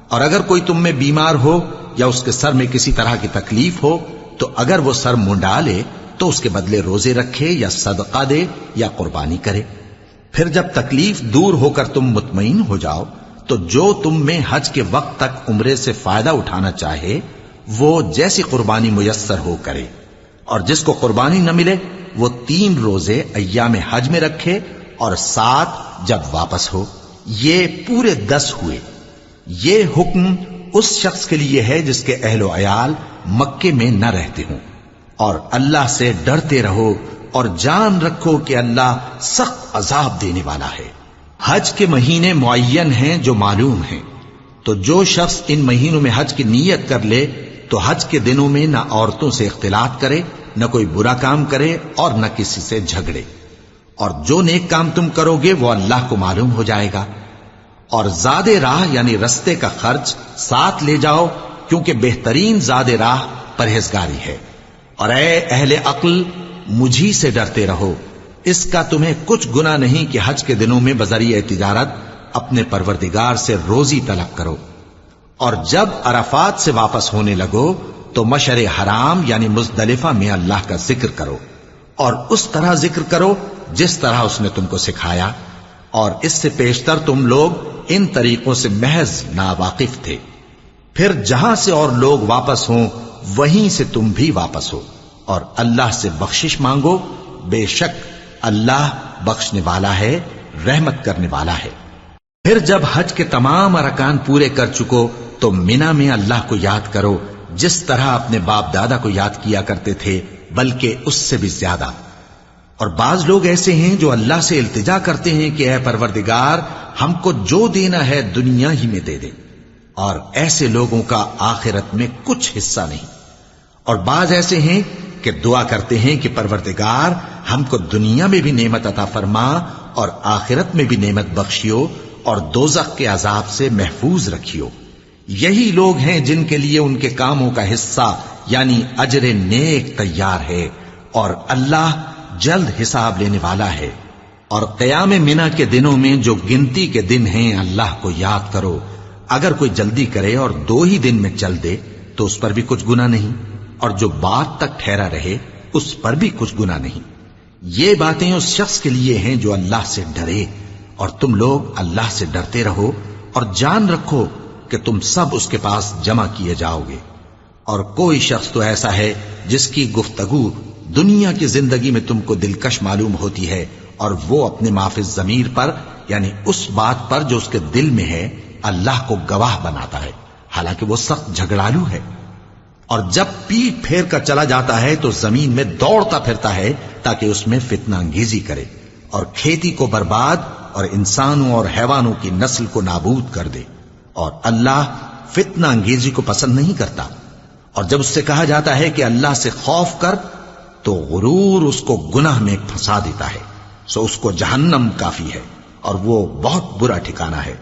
اور اگر کوئی تم میں بیمار ہو یا اس کے سر میں کسی طرح کی تکلیف ہو تو اگر وہ سر منڈا لے تو اس کے بدلے روزے رکھے یا صدقہ دے یا قربانی کرے۔ پھر جب تکلیف دور ہو کر تم مطمئن ہو جاؤ تو جو تم میں حج کے وقت تک عمرے سے فائدہ اٹھانا چاہے وہ جیسی قربانی میسر ہو کرے، اور جس کو قربانی نہ ملے وہ 3 روزے ایام حج میں رکھے اور 7 جب واپس ہو، یہ پورے 10 ہوئے۔ یہ حکم اس شخص کے لیے ہے جس کے اہل و عیال مکے میں نہ رہتے ہوں۔ اور اللہ سے ڈرتے رہو اور جان رکھو کہ اللہ سخت عذاب دینے والا ہے۔ حج کے مہینے معین ہیں جو معلوم ہیں، تو جو شخص ان مہینوں میں حج کی نیت کر لے تو حج کے دنوں میں نہ عورتوں سے اختلاط کرے، نہ کوئی برا کام کرے اور نہ کسی سے جھگڑے۔ اور جو نیک کام تم کرو گے وہ اللہ کو معلوم ہو جائے گا۔ اور زاد راہ یعنی رستے کا خرچ ساتھ لے جاؤ، کیونکہ بہترین زاد راہ پرہیزگاری ہے۔ اور اے اہل عقل، مجھی سے ڈرتے رہو، اس کا تمہیں کچھ گناہ نہیں کہ حج کے دنوں میں بذریعہ تجارت اپنے پروردگار سے روزی طلب کرو۔ اور جب عرفات سے واپس ہونے لگو تو مشعر حرام یعنی مزدلفہ میں اللہ کا ذکر کرو، اور اس طرح ذکر کرو جس طرح اس نے تم کو سکھایا، اور اس سے پیشتر تم لوگ ان طریقوں سے محض ناواقف تھے۔ پھر جہاں سے اور لوگ واپس ہوں وہیں سے تم بھی واپس ہو، اور اللہ سے بخشش مانگو، بے شک اللہ بخشنے والا ہے، رحمت کرنے والا ہے۔ پھر جب حج کے تمام ارکان پورے کر چکو تو مینا میں اللہ کو یاد کرو جس طرح اپنے باپ دادا کو یاد کیا کرتے تھے، بلکہ اس سے بھی زیادہ۔ اور بعض لوگ ایسے ہیں جو اللہ سے التجا کرتے ہیں کہ اے پروردگار ہم کو جو دینا ہے دنیا ہی میں دے دے، اور ایسے لوگوں کا آخرت میں کچھ حصہ نہیں۔ اور بعض ایسے ہیں کہ دعا کرتے ہیں کہ پروردگار ہم کو دنیا میں بھی نعمت عطا فرما اور آخرت میں بھی نعمت بخشیو اور دوزخ کے عذاب سے محفوظ رکھیو۔ یہی لوگ ہیں جن کے لیے ان کے کاموں کا حصہ یعنی اجر نیک تیار ہے، اور اللہ جلد حساب لینے والا ہے۔ اور قیام منا کے دنوں میں جو گنتی کے دن ہیں اللہ کو یاد کرو۔ اگر کوئی جلدی کرے اور 2 ہی دن میں چل دے تو اس پر بھی کچھ گناہ نہیں، اور جو بات تک ٹھہرا رہے اس پر بھی کچھ گناہ نہیں۔ یہ باتیں اس شخص کے لیے ہیں جو اللہ سے ڈرے، اور تم لوگ اللہ سے ڈرتے رہو اور جان رکھو کہ تم سب اس کے پاس جمع کیے جاؤ گے۔ اور کوئی شخص تو ایسا ہے جس کی گفتگو دنیا کی زندگی میں تم کو دلکش معلوم ہوتی ہے اور وہ اپنے معافی ضمیر پر یعنی اس بات پر جو اس کے دل میں ہے اللہ کو گواہ بناتا ہے، حالانکہ وہ سخت جھگڑالو ہے۔ اور جب پیٹ پھیر کر چلا جاتا ہے تو زمین میں دوڑتا پھرتا ہے تاکہ اس میں فتنہ انگیزی کرے اور کھیتی کو برباد اور انسانوں اور حیوانوں کی نسل کو نابود کر دے، اور اللہ فتنہ انگیزی کو پسند نہیں کرتا۔ اور جب اس سے کہا جاتا ہے کہ اللہ سے خوف کر تو غرور اس کو گناہ میں پھنسا دیتا ہے، سو اس کو جہنم کافی ہے اور وہ بہت برا ٹھکانہ ہے۔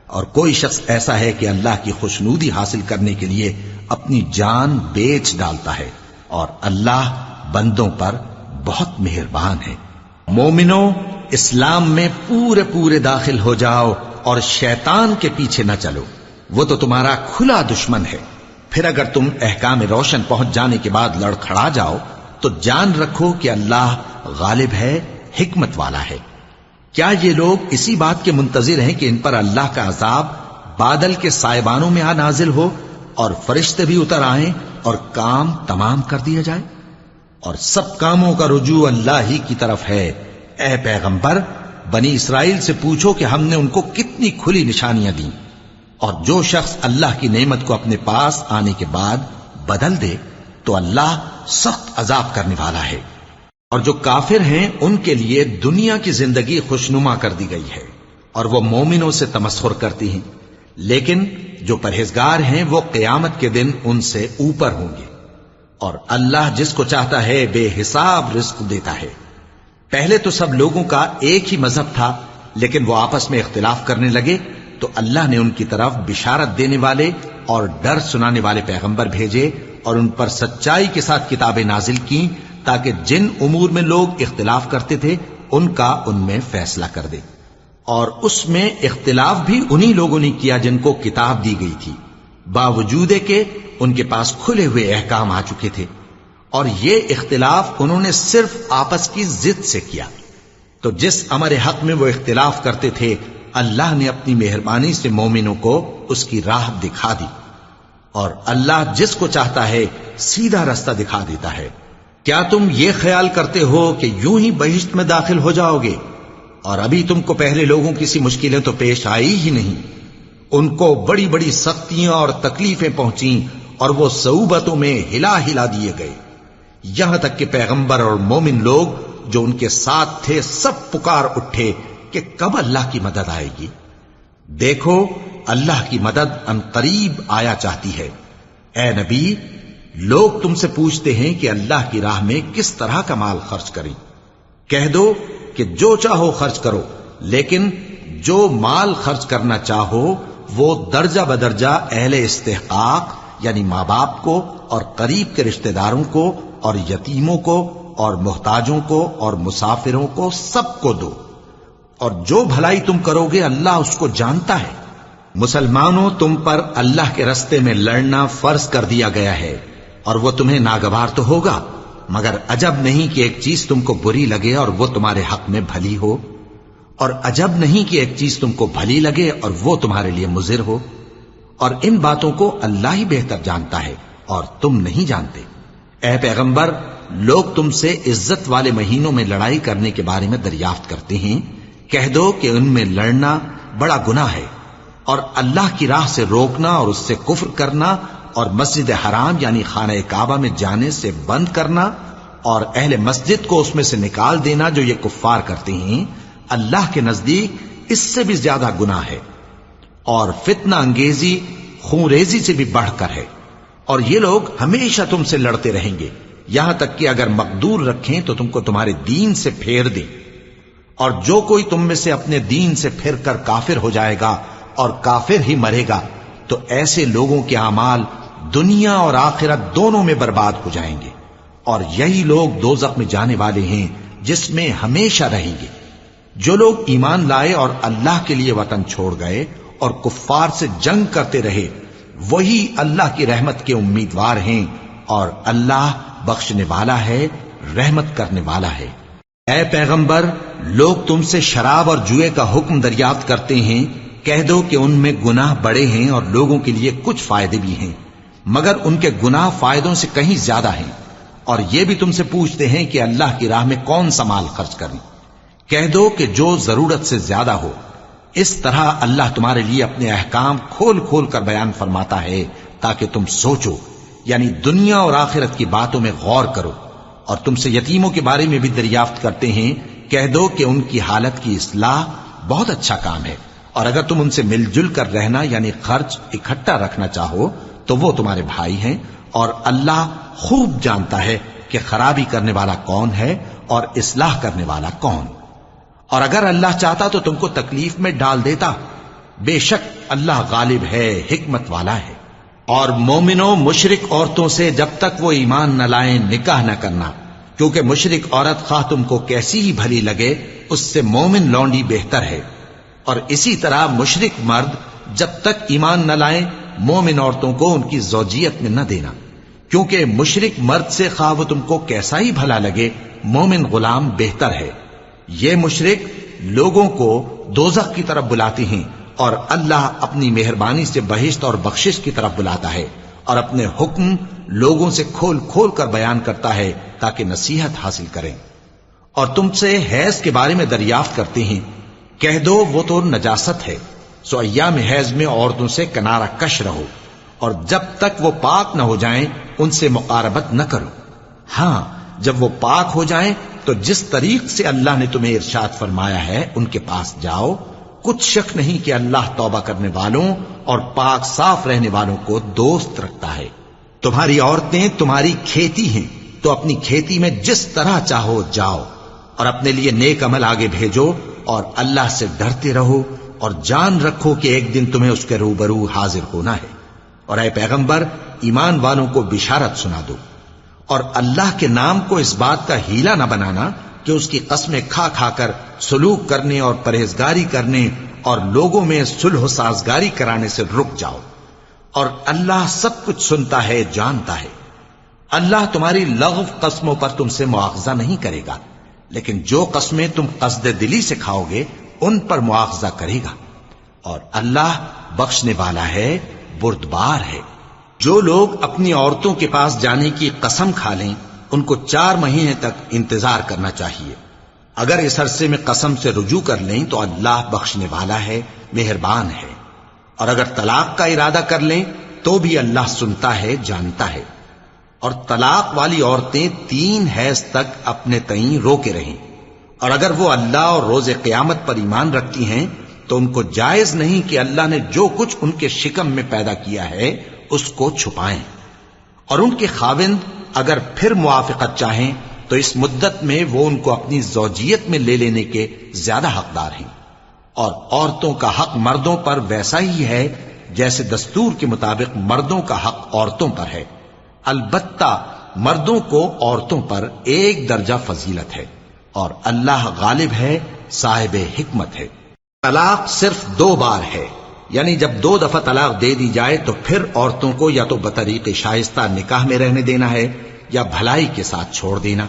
اور کوئی شخص ایسا ہے کہ اللہ کی خوشنودی حاصل کرنے کے لیے اپنی جان بیچ ڈالتا ہے، اور اللہ بندوں پر بہت مہربان ہے۔ مومنو، اسلام میں پورے پورے داخل ہو جاؤ اور شیطان کے پیچھے نہ چلو، وہ تو تمہارا کھلا دشمن ہے۔ پھر اگر تم احکام روشن پہنچ جانے کے بعد لڑکھڑا جاؤ تو جان رکھو کہ اللہ غالب ہے، حکمت والا ہے۔ کیا یہ لوگ اسی بات کے منتظر ہیں کہ ان پر اللہ کا عذاب بادل کے سائبانوں میں آ نازل ہو اور فرشتے بھی اتر آئیں اور کام تمام کر دیا جائے؟ اور سب کاموں کا رجوع اللہ ہی کی طرف ہے۔ اے پیغمبر، بنی اسرائیل سے پوچھو کہ ہم نے ان کو کتنی کھلی نشانیاں دیں، اور جو شخص اللہ کی نعمت کو اپنے پاس آنے کے بعد بدل دے تو اللہ سخت عذاب کرنے والا ہے۔ اور جو کافر ہیں ان کے لیے دنیا کی زندگی خوشنما کر دی گئی ہے اور وہ مومنوں سے تمسخر کرتی ہیں، لیکن جو پرہیزگار ہیں وہ قیامت کے دن ان سے اوپر ہوں گے۔ اور اللہ جس کو چاہتا ہے بے حساب رزق دیتا ہے۔ پہلے تو سب لوگوں کا ایک ہی مذہب تھا، لیکن وہ آپس میں اختلاف کرنے لگے تو اللہ نے ان کی طرف بشارت دینے والے اور ڈر سنانے والے پیغمبر بھیجے اور ان پر سچائی کے ساتھ کتابیں نازل کی تاکہ جن امور میں لوگ اختلاف کرتے تھے ان کا ان میں فیصلہ کر دے۔ اور اس میں اختلاف بھی انہی لوگوں نے کیا جن کو کتاب دی گئی تھی، باوجود کہ ان کے پاس کھلے ہوئے احکام آ چکے تھے، اور یہ اختلاف انہوں نے صرف آپس کی ضد سے کیا۔ تو جس امر حق میں وہ اختلاف کرتے تھے اللہ نے اپنی مہربانی سے مومنوں کو اس کی راہ دکھا دی، اور اللہ جس کو چاہتا ہے سیدھا رستہ دکھا دیتا ہے۔ کیا تم یہ خیال کرتے ہو کہ یوں ہی بہشت میں داخل ہو جاؤ گے؟ اور ابھی تم کو پہلے لوگوں کی سی مشکلیں تو پیش آئی ہی نہیں، ان کو بڑی بڑی سختیاں اور تکلیفیں پہنچیں اور وہ صعوبتوں میں ہلا ہلا دیے گئے، یہاں تک کہ پیغمبر اور مومن لوگ جو ان کے ساتھ تھے سب پکار اٹھے کہ کب اللہ کی مدد آئے گی۔ دیکھو اللہ کی مدد ان قریب آیا چاہتی ہے۔ اے نبی، لوگ تم سے پوچھتے ہیں کہ اللہ کی راہ میں کس طرح کا مال خرچ کریں۔ کہہ دو کہ جو چاہو خرچ کرو، لیکن جو مال خرچ کرنا چاہو وہ درجہ بدرجہ اہل استحقاق یعنی ماں باپ کو اور قریب کے رشتہ داروں کو اور یتیموں کو اور محتاجوں کو اور مسافروں کو سب کو دو، اور جو بھلائی تم کرو گے اللہ اس کو جانتا ہے۔ مسلمانوں، تم پر اللہ کے رستے میں لڑنا فرض کر دیا گیا ہے، اور وہ تمہیں ناگوار تو ہوگا، مگر عجب نہیں کہ ایک چیز تم کو بری لگے اور وہ تمہارے حق میں بھلی ہو، اور عجب نہیں کہ ایک چیز تم کو بھلی لگے اور وہ تمہارے لیے مضر ہو، اور ان باتوں کو اللہ ہی بہتر جانتا ہے اور تم نہیں جانتے۔ اے پیغمبر، لوگ تم سے عزت والے مہینوں میں لڑائی کرنے کے بارے میں دریافت کرتے ہیں، کہہ دو کہ ان میں لڑنا بڑا گناہ ہے، اور اللہ کی راہ سے روکنا اور اس سے کفر کرنا اور مسجد حرام یعنی خانہ کعبہ میں جانے سے بند کرنا اور اہل مسجد کو اس میں سے نکال دینا جو یہ کفار کرتے ہیں، اللہ کے نزدیک اس سے بھی زیادہ گناہ ہے، اور فتنہ انگیزی خونریزی سے بھی بڑھ کر ہے۔ اور یہ لوگ ہمیشہ تم سے لڑتے رہیں گے، یہاں تک کہ اگر مقدور رکھیں تو تم کو تمہارے دین سے پھیر دیں، اور جو کوئی تم میں سے اپنے دین سے پھر کر کافر ہو جائے گا اور کافر ہی مرے گا تو ایسے لوگوں کے اعمال دنیا اور آخرت دونوں میں برباد ہو جائیں گے، اور یہی لوگ دوزخ میں جانے والے ہیں جس میں ہمیشہ رہیں گے۔ جو لوگ ایمان لائے اور اللہ کے لیے وطن چھوڑ گئے اور کفار سے جنگ کرتے رہے وہی اللہ کی رحمت کے امیدوار ہیں، اور اللہ بخشنے والا ہے، رحمت کرنے والا ہے۔ اے پیغمبر، لوگ تم سے شراب اور جوئے کا حکم دریافت کرتے ہیں، کہہ دو کہ ان میں گناہ بڑے ہیں اور لوگوں کے لیے کچھ فائدے بھی ہیں، مگر ان کے گناہ فائدوں سے کہیں زیادہ ہیں۔ اور یہ بھی تم سے پوچھتے ہیں کہ اللہ کی راہ میں کون سا مال خرچ کریں، کہہ دو کہ جو ضرورت سے زیادہ ہو. اس طرح اللہ تمہارے لیے اپنے احکام کھول کھول کر بیان فرماتا ہے تاکہ تم سوچو، یعنی دنیا اور آخرت کی باتوں میں غور کرو. اور تم سے یتیموں کے بارے میں بھی دریافت کرتے ہیں، کہہ دو کہ ان کی حالت کی اصلاح بہت اچھا کام ہے، اور اگر تم ان سے مل جل کر رہنا یعنی خرچ اکٹھا رکھنا چاہو تو وہ تمہارے بھائی ہیں، اور اللہ خوب جانتا ہے کہ خرابی کرنے والا کون ہے اور اصلاح کرنے والا کون. اور اگر اللہ چاہتا تو تم کو تکلیف میں ڈال دیتا، بے شک اللہ غالب ہے، حکمت والا ہے. اور مومنوں مشرک عورتوں سے جب تک وہ ایمان نہ لائیں نکاح نہ کرنا، کیونکہ مشرک عورت خواہ تم کو کیسی ہی بھلی لگے اس سے مومن لونڈی بہتر ہے. اور اسی طرح مشرک مرد جب تک ایمان نہ لائیں مومن عورتوں کو ان کی زوجیت میں نہ دینا، کیونکہ مشرک مرد سے خواہ وہ تم کو کیسا ہی بھلا لگے مومن غلام بہتر ہے. یہ مشرک لوگوں کو دوزخ کی طرف بلاتے ہیں، اور اللہ اپنی مہربانی سے بہشت اور بخشش کی طرف بلاتا ہے، اور اپنے حکم لوگوں سے کھول کھول کر بیان کرتا ہے تاکہ نصیحت حاصل کریں. اور تم سے حیض کے بارے میں دریافت کرتے ہیں، کہہ دو وہ تو نجاست ہے، سو ایام حیض میں عورتوں سے کنارہ کش رہو، اور جب تک وہ پاک نہ ہو جائیں ان سے مقاربت نہ کرو. ہاں جب وہ پاک ہو جائیں تو جس طریق سے اللہ نے تمہیں ارشاد فرمایا ہے ان کے پاس جاؤ. کچھ شک نہیں کہ اللہ توبہ کرنے والوں اور پاک صاف رہنے والوں کو دوست رکھتا ہے. تمہاری عورتیں تمہاری کھیتی ہیں، تو اپنی کھیتی میں جس طرح چاہو جاؤ، اور اپنے لیے نیک عمل آگے بھیجو، اور اللہ سے ڈرتے رہو، اور جان رکھو کہ ایک دن تمہیں اس کے روبرو حاضر ہونا ہے. اور اے پیغمبر ایمان والوں کو بشارت سنا دو، اور اللہ کے نام کو اس بات کا ہیلا نہ بنانا کہ اس کی قسمیں کھا کھا کر سلوک کرنے اور پرہیزگاری کرنے اور لوگوں میں صلح و سازگاری کرانے سے رک جاؤ. اور اللہ سب کچھ سنتا ہے، جانتا ہے. اللہ تمہاری لغو قسموں پر تم سے مواخذہ نہیں کرے گا، لیکن جو قسمیں تم قصد دلی سے کھاؤ گے ان پر مواخذہ کرے گا. اور اللہ بخشنے والا ہے، بردبار ہے. جو لوگ اپنی عورتوں کے پاس جانے کی قسم کھا لیں ان کو 4 مہینے تک انتظار کرنا چاہیے. اگر اس عرصے میں قسم سے رجوع کر لیں تو اللہ بخشنے والا ہے، مہربان ہے. اور اگر طلاق کا ارادہ کر لیں تو بھی اللہ سنتا ہے، جانتا ہے. اور طلاق والی عورتیں 3 حیض تک اپنے تئیں روکے رہیں، اور اگر وہ اللہ اور روز قیامت پر ایمان رکھتی ہیں تو ان کو جائز نہیں کہ اللہ نے جو کچھ ان کے شکم میں پیدا کیا ہے اس کو چھپائیں. اور ان کے خاوند اگر پھر موافقت چاہیں تو اس مدت میں وہ ان کو اپنی زوجیت میں لے لینے کے زیادہ حقدار ہیں. اور عورتوں کا حق مردوں پر ویسا ہی ہے جیسے دستور کے مطابق مردوں کا حق عورتوں پر ہے. البتہ مردوں کو عورتوں پر 1 درجہ فضیلت ہے، اور اللہ غالب ہے، صاحب حکمت ہے. طلاق صرف 2 بار ہے، یعنی جب 2 دفعہ طلاق دے دی جائے تو پھر عورتوں کو یا تو بطریق شائستہ نکاح میں رہنے دینا ہے یا بھلائی کے ساتھ چھوڑ دینا.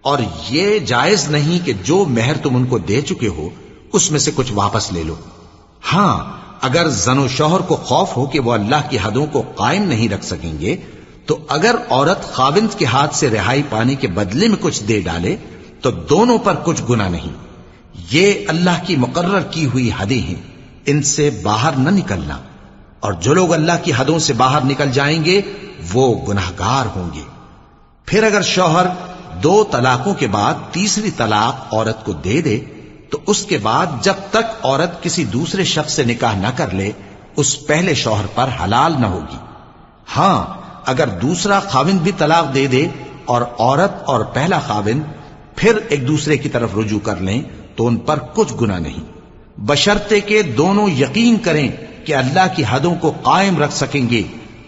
اور یہ جائز نہیں کہ جو مہر تم ان کو دے چکے ہو اس میں سے کچھ واپس لے لو. ہاں اگر زن و شوہر کو خوف ہو کہ وہ اللہ کی حدوں کو قائم نہیں رکھ سکیں گے تو اگر عورت خاوند کے ہاتھ سے رہائی پانے کے بدلے میں کچھ دے ڈالے تو دونوں پر کچھ گناہ نہیں. یہ اللہ کی مقرر کی ہوئی حدیں ہیں، ان سے باہر نہ نکلنا. اور جو لوگ اللہ کی حدوں سے باہر نکل جائیں گے وہ گناہگار ہوں گے. پھر اگر شوہر 2 طلاقوں کے بعد تیسری طلاق عورت کو دے دے تو اس کے بعد جب تک عورت کسی دوسرے شخص سے نکاح نہ کر لے اس پہلے شوہر پر حلال نہ ہوگی. ہاں اگر دوسرا خاوند بھی طلاق دے دے اور عورت اور پہلا خاوند پھر ایک دوسرے کی طرف رجوع کر لیں تو ان پر کچھ گناہ نہیں، بشرطے کہ دونوں یقین کریں کہ اللہ کی حدوں کو قائم رکھ سکیں گے.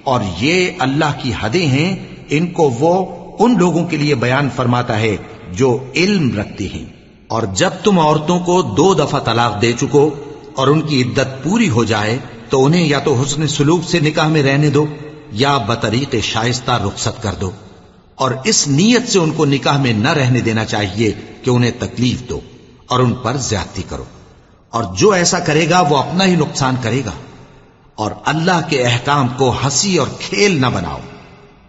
اور یہ اللہ کی حدیں ہیں، ان کو وہ ان لوگوں کے لیے بیان فرماتا ہے جو علم رکھتے ہیں. اور جب تم عورتوں کو 2 دفعہ طلاق دے چکو اور ان کی عدت پوری ہو جائے تو انہیں یا تو حسن سلوک سے نکاح میں رہنے دو یا بطریق شائستہ رخصت کر دو. اور اس نیت سے ان کو نکاح میں نہ رہنے دینا چاہیے کہ انہیں تکلیف دو اور ان پر زیادتی کرو. اور جو ایسا کرے گا وہ اپنا ہی نقصان کرے گا. اور اللہ کے احکام کو ہنسی اور کھیل نہ بناؤ.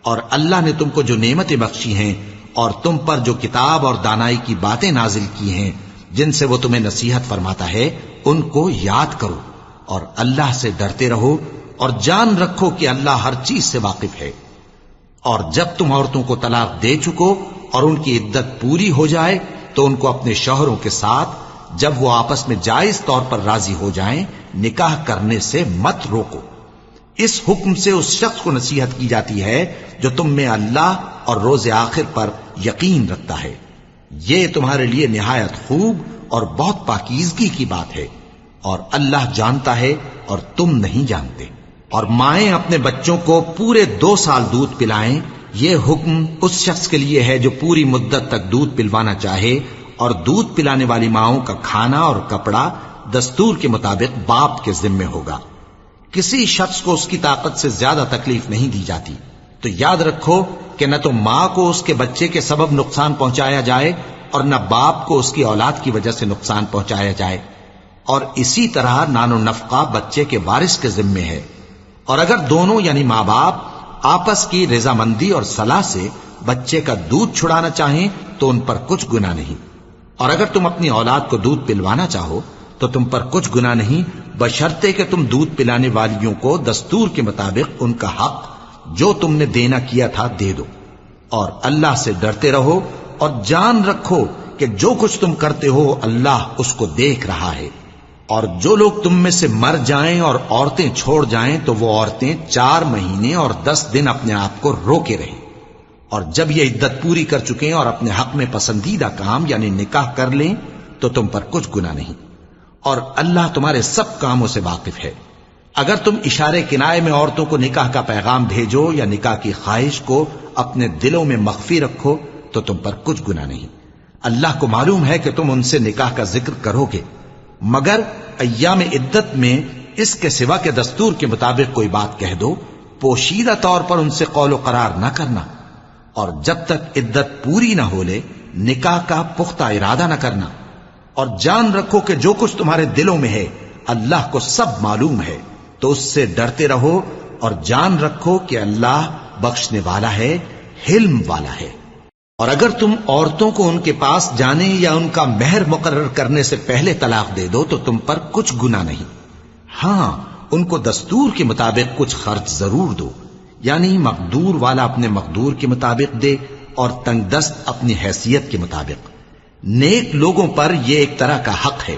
اور اللہ نے تم کو جو نعمتیں بخشی ہیں اور تم پر جو کتاب اور دانائی کی باتیں نازل کی ہیں جن سے وہ تمہیں نصیحت فرماتا ہے ان کو یاد کرو، اور اللہ سے ڈرتے رہو، اور جان رکھو کہ اللہ ہر چیز سے واقف ہے۔ اور جب تم عورتوں کو طلاق دے چکو اور ان کی عدت پوری ہو جائے تو ان کو اپنے شوہروں کے ساتھ جب وہ آپس میں جائز طور پر راضی ہو جائیں نکاح کرنے سے مت روکو۔ اس حکم سے اس شخص کو نصیحت کی جاتی ہے جو تم میں اللہ اور روز آخر پر یقین رکھتا ہے۔ یہ تمہارے لیے نہایت خوب اور بہت پاکیزگی کی بات ہے، اور اللہ جانتا ہے اور تم نہیں جانتے۔ اور مائیں اپنے بچوں کو پورے 2 سال دودھ پلائیں، یہ حکم اس شخص کے لیے ہے جو پوری مدت تک دودھ پلوانا چاہے، اور دودھ پلانے والی ماؤں کا کھانا اور کپڑا دستور کے مطابق باپ کے ذمے ہوگا۔ کسی شخص کو اس کی طاقت سے زیادہ تکلیف نہیں دی جاتی، تو یاد رکھو کہ نہ تو ماں کو اس کے بچے کے سبب نقصان پہنچایا جائے اور نہ باپ کو اس کی اولاد کی وجہ سے نقصان پہنچایا جائے، اور اسی طرح نان و نفقہ بچے کے وارث کے ذمے ہے۔ اور اگر دونوں یعنی ماں باپ آپس کی رضامندی اور صلاح سے بچے کا دودھ چھڑانا چاہیں تو ان پر کچھ گناہ نہیں، اور اگر تم اپنی اولاد کو دودھ پلوانا چاہو تو تم پر کچھ گناہ نہیں، بشرطے کہ تم دودھ پلانے والیوں کو دستور کے مطابق ان کا حق جو تم نے دینا کیا تھا دے دو۔ اور اللہ سے ڈرتے رہو اور جان رکھو کہ جو کچھ تم کرتے ہو اللہ اس کو دیکھ رہا ہے۔ اور جو لوگ تم میں سے مر جائیں اور عورتیں چھوڑ جائیں تو وہ عورتیں 4 مہینے اور 10 دن اپنے آپ کو روکے رہیں، اور جب یہ عدت پوری کر چکیں اور اپنے حق میں پسندیدہ کام یعنی نکاح کر لیں تو تم پر کچھ گناہ نہیں، اور اللہ تمہارے سب کاموں سے واقف ہے۔ اگر تم اشارے کنائے میں عورتوں کو نکاح کا پیغام بھیجو یا نکاح کی خواہش کو اپنے دلوں میں مخفی رکھو تو تم پر کچھ گناہ نہیں۔ اللہ کو معلوم ہے کہ تم ان سے نکاح کا ذکر کرو گے، مگر ایام عدت میں اس کے سوا کے دستور کے مطابق کوئی بات کہہ دو، پوشیدہ طور پر ان سے قول و قرار نہ کرنا، اور جب تک عدت پوری نہ ہو لے نکاح کا پختہ ارادہ نہ کرنا۔ اور جان رکھو کہ جو کچھ تمہارے دلوں میں ہے اللہ کو سب معلوم ہے، تو اس سے ڈرتے رہو اور جان رکھو کہ اللہ بخشنے والا ہے، حلم والا ہے۔ اور اگر تم عورتوں کو ان کے پاس جانے یا ان کا مہر مقرر کرنے سے پہلے طلاق دے دو تو تم پر کچھ گناہ نہیں، ہاں ان کو دستور کے مطابق کچھ خرچ ضرور دو، یعنی مقدور والا اپنے مقدور کے مطابق دے اور تنگ دست اپنی حیثیت کے مطابق۔ نیک لوگوں پر یہ ایک طرح کا حق ہے۔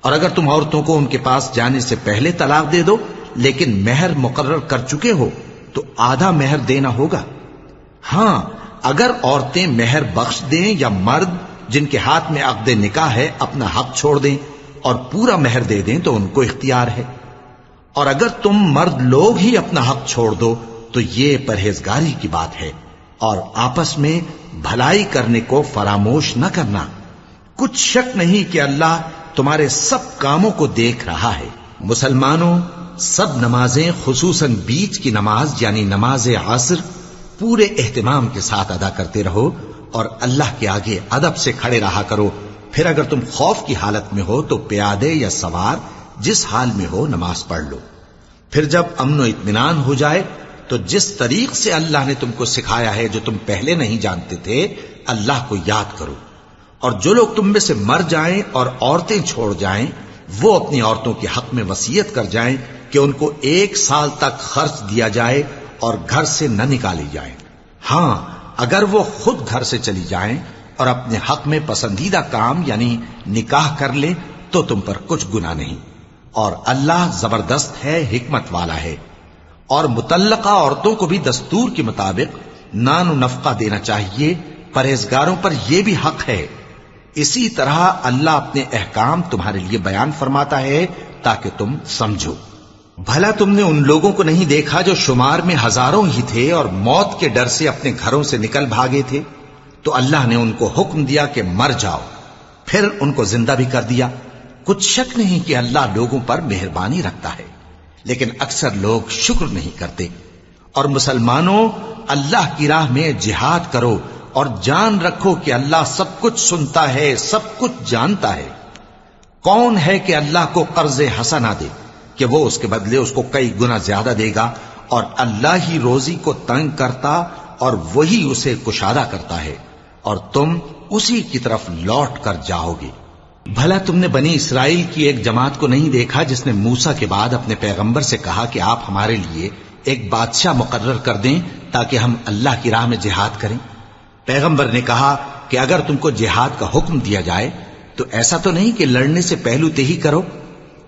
اور اگر تم عورتوں کو ان کے پاس جانے سے پہلے طلاق دے دو لیکن مہر مقرر کر چکے ہو تو آدھا مہر دینا ہوگا۔ ہاں اگر عورتیں مہر بخش دیں یا مرد جن کے ہاتھ میں عقد نکاح ہے اپنا حق چھوڑ دیں اور پورا مہر دے دیں تو ان کو اختیار ہے۔ اور اگر تم مرد لوگ ہی اپنا حق چھوڑ دو تو یہ پرہیزگاری کی بات ہے، اور آپس میں بھلائی کرنے کو فراموش نہ کرنا۔ کچھ شک نہیں کہ اللہ تمہارے سب کاموں کو دیکھ رہا ہے۔ مسلمانوں، سب نمازیں خصوصاً بیچ کی نماز یعنی نماز عصر پورے اہتمام کے ساتھ ادا کرتے رہو، اور اللہ کے آگے ادب سے کھڑے رہا کرو۔ پھر اگر تم خوف کی حالت میں ہو تو پیادے یا سوار جس حال میں ہو نماز پڑھ لو۔ پھر جب امن و اطمینان ہو جائے تو جس طریق سے اللہ نے تم کو سکھایا ہے جو تم پہلے نہیں جانتے تھے اللہ کو یاد کرو۔ اور جو لوگ تم میں سے مر جائیں اور عورتیں چھوڑ جائیں وہ اپنی عورتوں کے حق میں وصیت کر جائیں کہ ان کو 1 سال تک خرچ دیا جائے اور گھر سے نہ نکالی جائیں۔ ہاں اگر وہ خود گھر سے چلی جائیں اور اپنے حق میں پسندیدہ کام یعنی نکاح کر لیں تو تم پر کچھ گناہ نہیں، اور اللہ زبردست ہے، حکمت والا ہے۔ اور مطلقہ عورتوں کو بھی دستور کے مطابق نان و نفقہ دینا چاہیے، پرہیزگاروں پر یہ بھی حق ہے۔ اسی طرح اللہ اپنے احکام تمہارے لیے بیان فرماتا ہے تاکہ تم سمجھو۔ بھلا تم نے ان لوگوں کو نہیں دیکھا جو شمار میں ہزاروں ہی تھے اور موت کے ڈر سے اپنے گھروں سے نکل بھاگے تھے؟ تو اللہ نے ان کو حکم دیا کہ مر جاؤ، پھر ان کو زندہ بھی کر دیا۔ کچھ شک نہیں کہ اللہ لوگوں پر مہربانی رکھتا ہے، لیکن اکثر لوگ شکر نہیں کرتے۔ اور مسلمانوں، اللہ کی راہ میں جہاد کرو اور جان رکھو کہ اللہ سب کچھ سنتا ہے، سب کچھ جانتا ہے۔ کون ہے کہ اللہ کو قرض حسنہ دے کہ وہ اس کے بدلے اس کو کئی گنا زیادہ دے گا، اور اللہ ہی روزی کو تنگ کرتا اور وہی اسے کشادہ کرتا ہے، اور تم اسی کی طرف لوٹ کر جاؤ گے۔ بھلا تم نے بنی اسرائیل کی ایک جماعت کو نہیں دیکھا جس نے موسیٰ کے بعد اپنے پیغمبر سے کہا کہ آپ ہمارے لیے ایک بادشاہ مقرر کر دیں تاکہ ہم اللہ کی راہ میں جہاد کریں؟ پیغمبر نے کہا کہ اگر تم کو جہاد کا حکم دیا جائے تو ایسا تو نہیں کہ لڑنے سے پہلو تہی کرو۔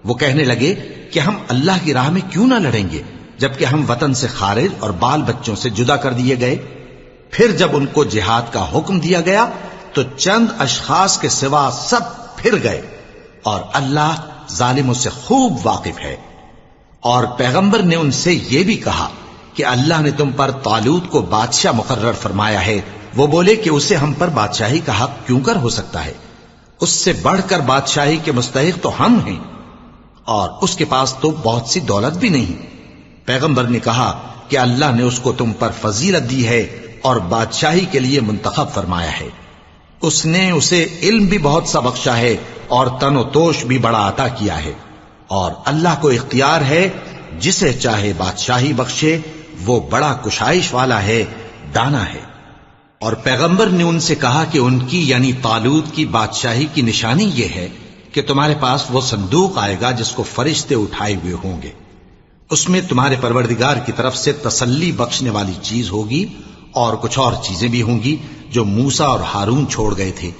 وہ کہنے لگے کہ ہم اللہ کی راہ میں کیوں نہ لڑیں گے جبکہ ہم وطن سے خارج اور بال بچوں سے جدا کر دیے گئے۔ پھر جب ان کو جہاد کا حکم دیا گیا تو چند اشخاص کے سوا سب پھر گئے، اور اللہ ظالموں سے خوب واقف ہے۔ اور پیغمبر نے ان سے یہ بھی کہا کہ اللہ نے تم پر طالوت کو بادشاہ مقرر فرمایا ہے۔ وہ بولے کہ اسے ہم پر بادشاہی کا حق کیوں کر ہو سکتا ہے؟ اس سے بڑھ کر بادشاہی کے مستحق تو ہم ہیں، اور اس کے پاس تو بہت سی دولت بھی نہیں۔ پیغمبر نے کہا کہ اللہ نے اس کو تم پر فضیلت دی ہے اور بادشاہی کے لیے منتخب فرمایا ہے۔ اس نے اسے علم بھی بہت سا بخشا ہے اور تن و توش بھی بڑا عطا کیا ہے، اور اللہ کو اختیار ہے جسے چاہے بادشاہی بخشے، وہ بڑا کشائش والا ہے، دانا ہے۔ اور پیغمبر نے ان سے کہا کہ ان کی یعنی طالوت کی بادشاہی کی نشانی یہ ہے کہ تمہارے پاس وہ صندوق آئے گا جس کو فرشتے اٹھائے ہوئے ہوں گے۔ اس میں تمہارے پروردگار کی طرف سے تسلی بخشنے والی چیز ہوگی، اور کچھ اور چیزیں بھی ہوں گی جو موسیٰ اور ہارون چھوڑ گئے تھے۔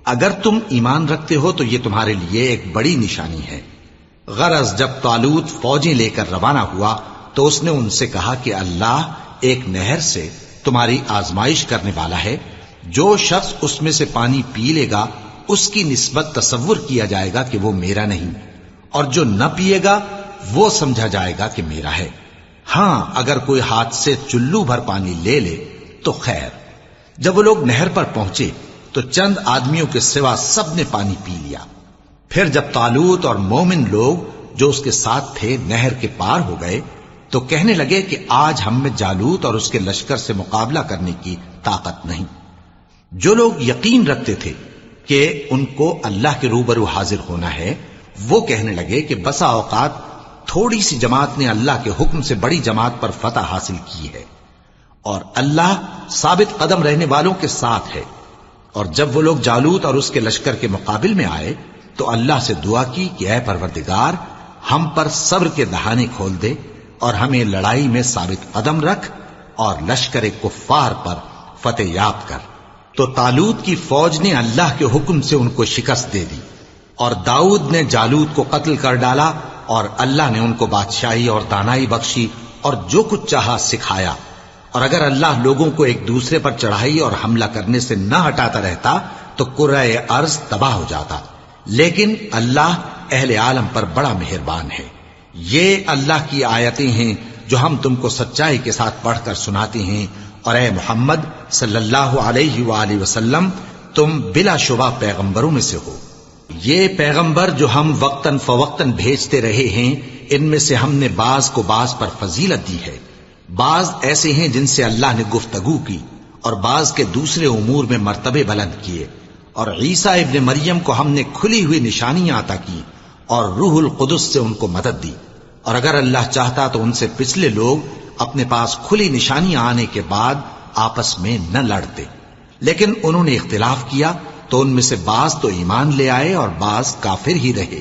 اگر تم ایمان رکھتے ہو تو یہ تمہارے لیے ایک بڑی نشانی ہے۔ غرض جب طالوت فوجیں لے کر روانہ ہوا تو اس نے ان سے کہا کہ اللہ ایک نہر سے تمہاری آزمائش کرنے والا ہے، جو شخص اس میں سے پانی پی لے گا اس کی نسبت تصور کیا جائے گا کہ وہ میرا نہیں، اور جو نہ پیے گا وہ سمجھا جائے گا کہ میرا ہے۔ ہاں اگر کوئی ہاتھ سے چلو بھر پانی لے لے تو خیر۔ جب وہ لوگ نہر پر پہنچے تو چند آدمیوں کے سوا سب نے پانی پی لیا۔ پھر جب طالوت اور مومن لوگ جو اس کے ساتھ تھے نہر کے پار ہو گئے تو کہنے لگے کہ آج ہم میں جالوت اور اس کے لشکر سے مقابلہ کرنے کی طاقت نہیں۔ جو لوگ یقین رکھتے تھے کہ ان کو اللہ کے روبرو حاضر ہونا ہے، وہ کہنے لگے کہ بسا اوقات تھوڑی سی جماعت نے اللہ کے حکم سے بڑی جماعت پر فتح حاصل کی ہے، اور اللہ ثابت قدم رہنے والوں کے ساتھ ہے۔ اور جب وہ لوگ جالوت اور اس کے لشکر کے مقابل میں آئے تو اللہ سے دعا کی کہ اے پروردگار، ہم پر صبر کے دہانے کھول دے اور ہمیں لڑائی میں ثابت قدم رکھ اور لشکر کفار پر فتح یاب کر۔ تو طالوت کی فوج نے اللہ کے حکم سے ان کو شکست دے دی، اور داؤد نے جالوت کو قتل کر ڈالا، اور اللہ نے ان کو بادشاہی اور دانائی بخشی اور جو کچھ چاہا سکھایا۔ اور اگر اللہ لوگوں کو ایک دوسرے پر چڑھائی اور حملہ کرنے سے نہ ہٹاتا رہتا تو کرۂ ارض تباہ ہو جاتا، لیکن اللہ اہل عالم پر بڑا مہربان ہے۔ یہ اللہ کی آیتیں ہیں جو ہم تم کو سچائی کے ساتھ پڑھ کر سناتے ہیں، اور اے محمد صلی اللہ علیہ وآلہ وسلم تم بلا شبہ پیغمبروں میں سے ہو۔ یہ پیغمبر جو ہم وقتاً فوقتاً بھیجتے رہے ہیں، ان میں سے ہم نے بعض کو بعض پر فضیلت دی ہے۔ بعض ایسے ہیں جن سے اللہ نے گفتگو کی، اور بعض کے دوسرے امور میں مرتبے بلند کیے۔ اور عیسیٰ ابن مریم کو ہم نے کھلی ہوئی نشانیاں عطا کی اور روح القدس سے ان کو مدد دی، اور اگر اللہ چاہتا تو ان سے پچھلے لوگ اپنے پاس کھلی نشانیاں آنے کے بعد آپس میں نہ لڑتے، لیکن انہوں نے اختلاف کیا تو ان میں سے بعض تو ایمان لے آئے اور بعض کافر ہی رہے۔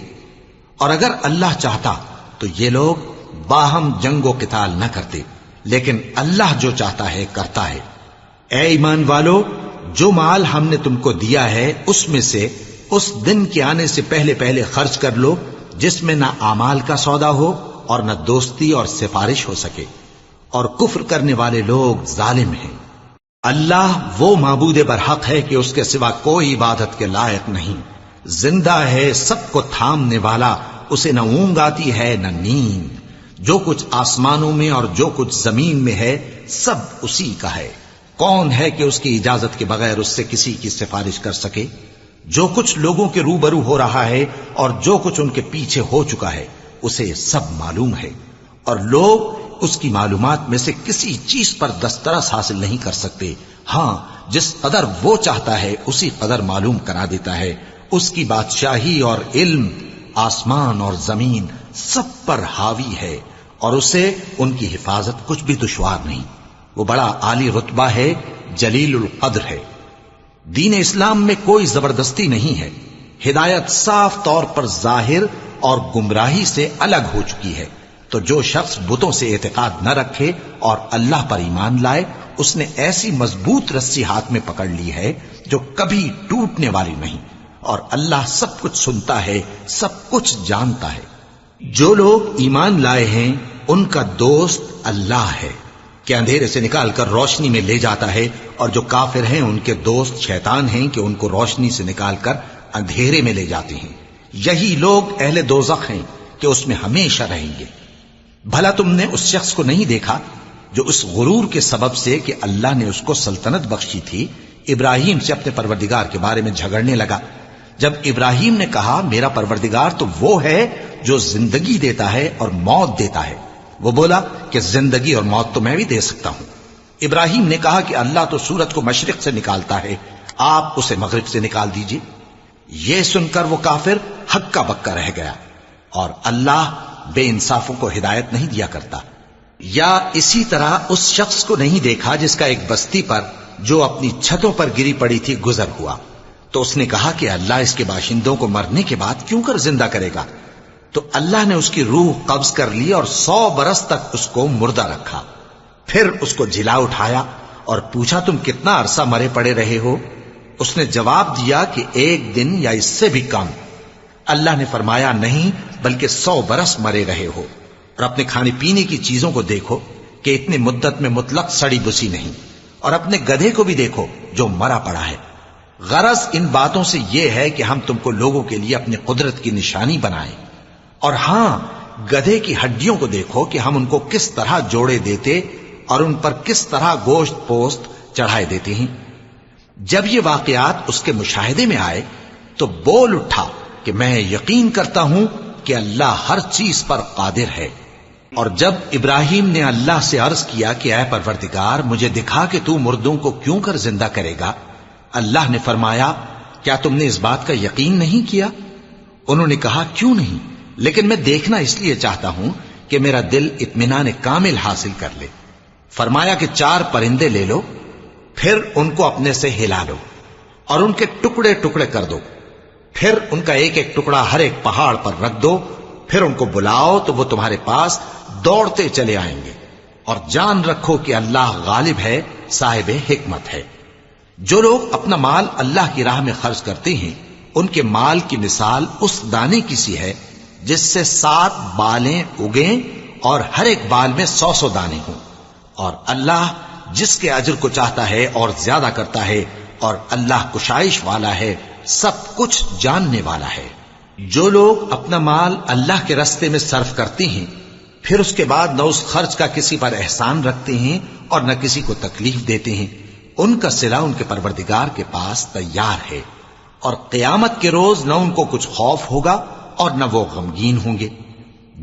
اور اگر اللہ چاہتا تو یہ لوگ باہم جنگ و قتال نہ کرتے، لیکن اللہ جو چاہتا ہے کرتا ہے۔ اے ایمان والو، جو مال ہم نے تم کو دیا ہے اس میں سے اس دن کے آنے سے پہلے پہلے خرچ کر لو جس میں نہ اعمال کا سودا ہو اور نہ دوستی اور سفارش ہو سکے، اور کفر کرنے والے لوگ ظالم ہیں۔ اللہ وہ معبود برحق ہے کہ اس کے سوا کوئی عبادت کے لائق نہیں، زندہ ہے، سب کو تھامنے والا، اسے نہ اونگ آتی ہے نہ نیند۔ جو کچھ آسمانوں میں اور جو کچھ زمین میں ہے سب اسی کا ہے۔ کون ہے کہ اس کی اجازت کے بغیر اس سے کسی کی سفارش کر سکے؟ جو کچھ لوگوں کے روبرو ہو رہا ہے اور جو کچھ ان کے پیچھے ہو چکا ہے اسے سب معلوم ہے، اور لوگ اس کی معلومات میں سے کسی چیز پر دسترس حاصل نہیں کر سکتے۔ ہاں جس قدر وہ چاہتا ہے اسی قدر معلوم کرا دیتا ہے۔ اس کی بادشاہی اور علم آسمان اور زمین سب پر حاوی ہے، اور اسے ان کی حفاظت کچھ بھی دشوار نہیں۔ وہ بڑا عالی رتبہ ہے، جلیل القدر ہے۔ دین اسلام میں کوئی زبردستی نہیں ہے، ہدایت صاف طور پر ظاہر اور گمراہی سے الگ ہو چکی ہے۔ تو جو شخص بتوں سے اعتقاد نہ رکھے اور اللہ پر ایمان لائے، اس نے ایسی مضبوط رسی ہاتھ میں پکڑ لی ہے جو کبھی ٹوٹنے والی نہیں، اور اللہ سب کچھ سنتا ہے، سب کچھ جانتا ہے۔ جو لوگ ایمان لائے ہیں ان کا دوست اللہ ہے کہ اندھیرے سے نکال کر روشنی میں لے جاتا ہے، اور جو کافر ہیں ان کے دوست شیطان ہیں کہ ان کو روشنی سے نکال کر اندھیرے میں لے جاتے ہیں۔ یہی لوگ اہل دوزخ ہیں کہ اس میں ہمیشہ رہیں گے۔ بھلا تم نے اس شخص کو نہیں دیکھا جو اس غرور کے سبب سے کہ اللہ نے اس کو سلطنت بخشی تھی، ابراہیم سے اپنے پروردگار کے بارے میں جھگڑنے لگا؟ جب ابراہیم نے کہا میرا پروردگار تو وہ ہے جو زندگی دیتا ہے اور موت دیتا ہے، وہ بولا کہ زندگی اور موت تو میں بھی دے سکتا ہوں۔ ابراہیم نے کہا کہ اللہ تو سورج کو مشرق سے نکالتا ہے، آپ اسے مغرب سے نکال دیجئے۔ یہ سن کر وہ کافر ہکا بکا رہ گیا، اور اللہ بے انصافوں کو ہدایت نہیں دیا کرتا۔ یا اسی طرح اس شخص کو نہیں دیکھا جس کا ایک بستی پر جو اپنی چھتوں پر گری پڑی تھی گزر ہوا، تو اس نے کہا کہ اللہ اس کے باشندوں کو مرنے کے بعد کیوں کر زندہ کرے گا؟ تو اللہ نے اس کی روح قبض کر لی اور 100 برس تک اس کو مردہ رکھا۔ پھر اس کو جلا اٹھایا اور پوچھا تم کتنا عرصہ مرے پڑے رہے ہو؟ اس نے جواب دیا کہ 1 دن یا اس سے بھی کم۔ اللہ نے فرمایا نہیں بلکہ 100 برس مرے رہے ہو، اور اپنے کھانے پینے کی چیزوں کو دیکھو کہ اتنی مدت میں مطلق سڑی بسی نہیں، اور اپنے گدھے کو بھی دیکھو جو مرا پڑا ہے۔ غرض ان باتوں سے یہ ہے کہ ہم تم کو لوگوں کے لیے اپنی قدرت کی نشانی بنائیں۔ اور ہاں، گدھے کی ہڈیوں کو دیکھو کہ ہم ان کو کس طرح جوڑے دیتے اور ان پر کس طرح گوشت پوست چڑھائے دیتے ہیں۔ جب یہ واقعات اس کے مشاہدے میں آئے تو بول اٹھا کہ میں یقین کرتا ہوں کہ اللہ ہر چیز پر قادر ہے۔ اور جب ابراہیم نے اللہ سے عرض کیا کہ اے پروردگار مجھے دکھا کہ تو مردوں کو کیوں کر زندہ کرے گا، اللہ نے فرمایا کیا تم نے اس بات کا یقین نہیں کیا؟ انہوں نے کہا کیوں نہیں، لیکن میں دیکھنا اس لیے چاہتا ہوں کہ میرا دل اطمینان کامل حاصل کر لے۔ فرمایا کہ 4 پرندے لے لو، پھر ان کو اپنے سے ہلا لو اور ان کے ٹکڑے ٹکڑے کر دو، پھر ان کا ایک ایک ٹکڑا ہر ایک پہاڑ پر رکھ دو، پھر ان کو بلاؤ تو وہ تمہارے پاس دوڑتے چلے آئیں گے، اور جان رکھو کہ اللہ غالب ہے، صاحب حکمت ہے۔ جو لوگ اپنا مال اللہ کی راہ میں خرچ کرتے ہیں ان کے مال کی مثال اس دانے کی سی ہے جس سے 7 بالیں اگیں اور ہر ایک بال میں 100 دانے ہوں، اور اللہ جس کے اجر کو چاہتا ہے اور زیادہ کرتا ہے، اور اللہ کشائش والا ہے، سب کچھ جاننے والا ہے۔ جو لوگ اپنا مال اللہ کے راستے میں صرف کرتے ہیں پھر اس کے بعد نہ اس خرچ کا کسی پر احسان رکھتے ہیں اور نہ کسی کو تکلیف دیتے ہیں، ان کا صلہ ان کے پروردگار کے پاس تیار ہے، اور قیامت کے روز نہ ان کو کچھ خوف ہوگا اور نہ وہ غمگین ہوں گے۔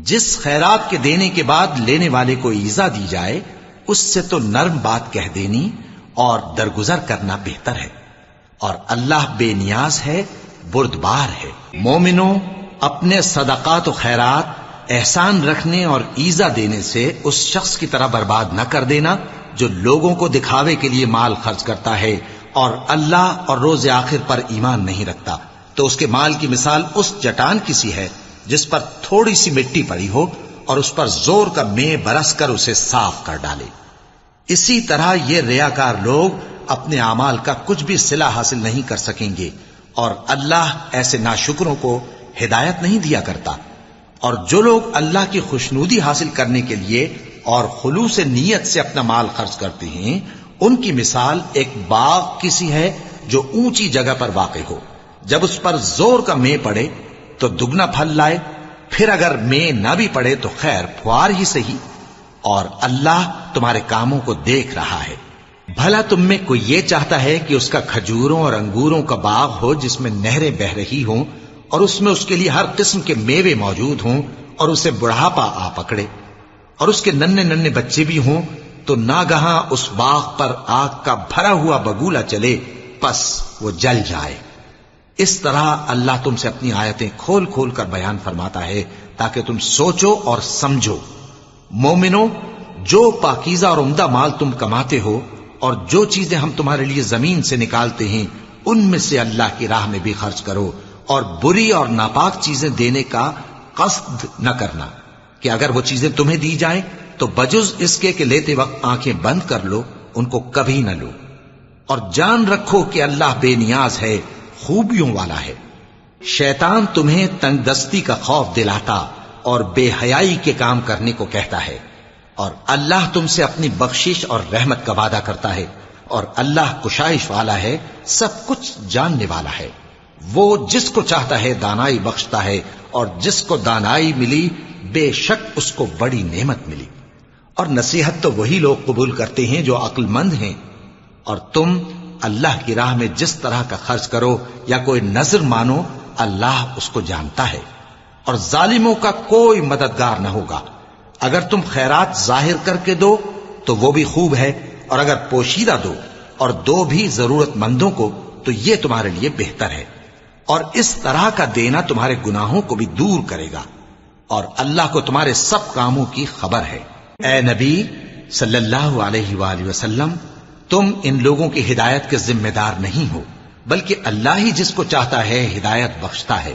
جس خیرات کے دینے کے بعد لینے والے کو ایذا دی جائے اس سے تو نرم بات کہہ دینی اور درگزر کرنا بہتر ہے، اور اللہ بے نیاز ہے، بردبار ہے۔ مومنوں، اپنے صدقات و خیرات احسان رکھنے اور ایذا دینے سے اس شخص کی طرح برباد نہ کر دینا جو لوگوں کو دکھاوے کے لیے مال خرچ کرتا ہے اور اللہ اور روز آخر پر ایمان نہیں رکھتا، تو اس کے مال کی مثال اس چٹان کی سی ہے جس پر تھوڑی سی مٹی پڑی ہو اور اس پر زور کا مے برس کر اسے صاف کر ڈالے۔ اسی طرح یہ ریاکار لوگ اپنے اعمال کا کچھ بھی صلہ حاصل نہیں کر سکیں گے، اور اللہ ایسے ناشکروں کو ہدایت نہیں دیا کرتا۔ اور جو لوگ اللہ کی خوشنودی حاصل کرنے کے لیے اور خلوص نیت سے اپنا مال خرچ کرتے ہیں ان کی مثال ایک باغ کی سی ہے جو اونچی جگہ پر واقع ہو، جب اس پر زور کا مے پڑے تو دگنا پھل لائے، پھر اگر مے نہ بھی پڑے تو خیر پھوار ہی صحیح، اور اللہ تمہارے کاموں کو دیکھ رہا ہے۔ بھلا تم میں کوئی یہ چاہتا ہے کہ اس کا کھجوروں اور انگوروں کا باغ ہو جس میں نہریں بہ رہی ہوں اور اس میں اس کے لیے ہر قسم کے میوے موجود ہوں، اور اسے بڑھاپا آ پکڑے اور اس کے ننھے ننھے بچے بھی ہوں، تو ناگہاں اس باغ پر آگ کا بھرا ہوا بگولا چلے، پس وہ جل جائے۔ اس طرح اللہ تم سے اپنی آیتیں کھول کھول کر بیان فرماتا ہے تاکہ تم سوچو اور سمجھو۔ مومنوں، جو پاکیزہ اور عمدہ مال تم کماتے ہو اور جو چیزیں ہم تمہارے لیے زمین سے نکالتے ہیں ان میں سے اللہ کی راہ میں بھی خرچ کرو، اور بری اور ناپاک چیزیں دینے کا قصد نہ کرنا کہ اگر وہ چیزیں تمہیں دی جائیں تو بجز اس کے کہ لیتے وقت آنکھیں بند کر لو ان کو کبھی نہ لو، اور جان رکھو کہ اللہ بے نیاز ہے، خوبیوں والا ہے۔ شیطان تمہیں تنگ دستی کا خوف دلاتا اور بے حیائی کے کام کرنے کو کہتا ہے، اور اللہ تم سے اپنی بخشش اور رحمت کا وعدہ کرتا ہے، اور اللہ کشائش والا ہے، سب کچھ جاننے والا ہے۔ وہ جس کو چاہتا ہے دانائی بخشتا ہے، اور جس کو دانائی ملی بے شک اس کو بڑی نعمت ملی۔ اور نصیحت تو وہی لوگ قبول کرتے ہیں جو عقل مند ہیں، اور تم اللہ کی راہ میں جس طرح کا خرچ کرو یا کوئی نذر مانو اللہ اس کو جانتا ہے، اور ظالموں کا کوئی مددگار نہ ہوگا۔ اگر تم خیرات ظاہر کر کے دو تو وہ بھی خوب ہے، اور اگر پوشیدہ دو اور دو بھی ضرورت مندوں کو تو یہ تمہارے لیے بہتر ہے، اور اس طرح کا دینا تمہارے گناہوں کو بھی دور کرے گا، اور اللہ کو تمہارے سب کاموں کی خبر ہے۔ اے نبی صلی اللہ علیہ وآلہ وسلم، تم ان لوگوں کی ہدایت کے ذمہ دار نہیں ہو، بلکہ اللہ ہی جس کو چاہتا ہے ہدایت بخشتا ہے۔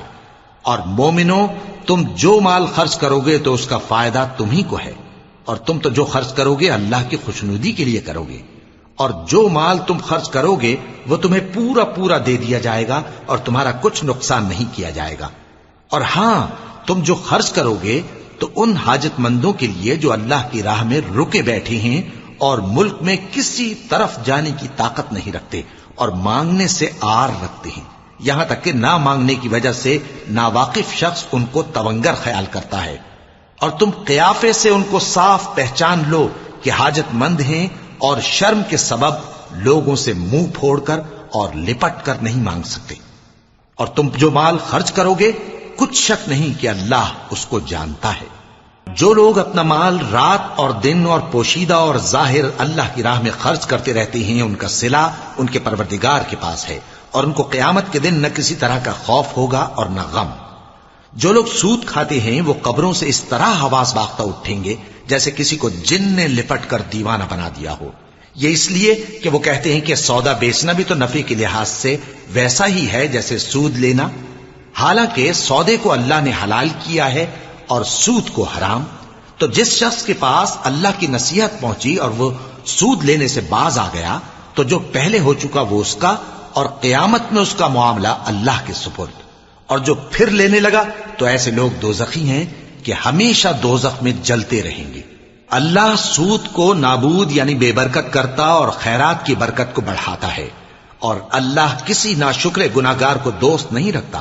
اور مومنو، تم جو مال خرچ کرو گے تو اس کا فائدہ تمہیں کو ہے، اور تم تو جو خرچ کرو گے اللہ کی خوشنودی کے لیے کرو گے، اور جو مال تم خرچ کرو گے وہ تمہیں پورا پورا دے دیا جائے گا اور تمہارا کچھ نقصان نہیں کیا جائے گا۔ اور ہاں، تم جو خرچ کرو گے تو ان حاجت مندوں کے لیے جو اللہ کی راہ میں رکے بیٹھے ہیں اور ملک میں کسی طرف جانے کی طاقت نہیں رکھتے اور مانگنے سے آر رکھتے ہیں، یہاں تک کہ نہ مانگنے کی وجہ سے ناواقف شخص ان کو تونگر خیال کرتا ہے، اور تم قیافے سے ان کو صاف پہچان لو کہ حاجت مند ہیں، اور شرم کے سبب لوگوں سے منہ پھوڑ کر اور لپٹ کر نہیں مانگ سکتے۔ اور تم جو مال خرچ کرو گے کچھ شک نہیں کہ اللہ اس کو جانتا ہے۔ جو لوگ اپنا مال رات اور دن اور پوشیدہ اور ظاہر اللہ کی راہ میں خرچ کرتے رہتے ہیں، ان کا صلہ ان کے پروردگار کے پاس ہے، اور ان کو قیامت کے دن نہ کسی طرح کا خوف ہوگا اور نہ غم۔ جو لوگ سود کھاتے ہیں وہ قبروں سے اس طرح حواس باختہ اٹھیں گے جیسے کسی کو جن نے لپٹ کر دیوانہ بنا دیا ہو، یہ اس لیے کہ وہ کہتے ہیں کہ سودا بیچنا بھی تو نفع کے لحاظ سے ویسا ہی ہے جیسے سود لینا، حالانکہ سودے کو اللہ نے حلال کیا ہے اور سود کو حرام۔ تو جس شخص کے پاس اللہ کی نصیحت پہنچی اور وہ سود لینے سے باز آ گیا تو جو پہلے ہو چکا وہ اس کا، اور قیامت میں اس کا معاملہ اللہ کے سپرد۔ اور جو پھر لینے لگا تو ایسے لوگ دوزخی ہیں کہ ہمیشہ دوزخ میں جلتے رہیں گے۔ اللہ سود کو نابود یعنی بے برکت کرتا اور خیرات کی برکت کو بڑھاتا ہے، اور اللہ کسی ناشکر گناہگار کو دوست نہیں رکھتا۔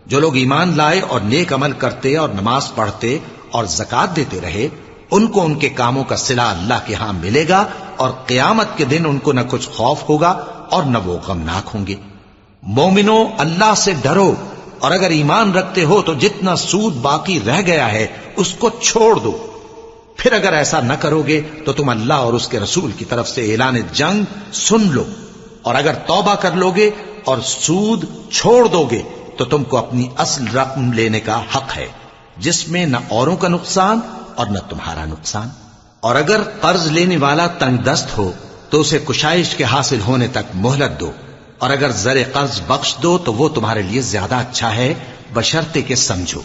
جو لوگ ایمان لائے اور نیک عمل کرتے اور نماز پڑھتے اور زکوٰۃ دیتے رہے، ان کو ان کے کاموں کا صلہ اللہ کے ہاں ملے گا، اور قیامت کے دن ان کو نہ کچھ خوف ہوگا اور نہ وہ غمناک ہوں گے۔ مومنو، اللہ سے ڈرو، اور اگر ایمان رکھتے ہو تو جتنا سود باقی رہ گیا ہے اس کو چھوڑ دو۔ پھر اگر ایسا نہ کرو گے تو تم اللہ اور اس کے رسول کی طرف سے اعلان جنگ سن لو، اور اگر توبہ کر لو گے اور سود چھوڑ دو گے تو تم کو اپنی اصل رقم لینے کا حق ہے، جس میں نہ اوروں کا نقصان اور نہ تمہارا نقصان۔ اور اگر قرض لینے والا تنگ دست ہو تو اسے کشائش کے حاصل ہونے تک مہلت دو، اور اگر زر قرض بخش دو تو وہ تمہارے لیے زیادہ اچھا ہے، بشرطے کہ سمجھو۔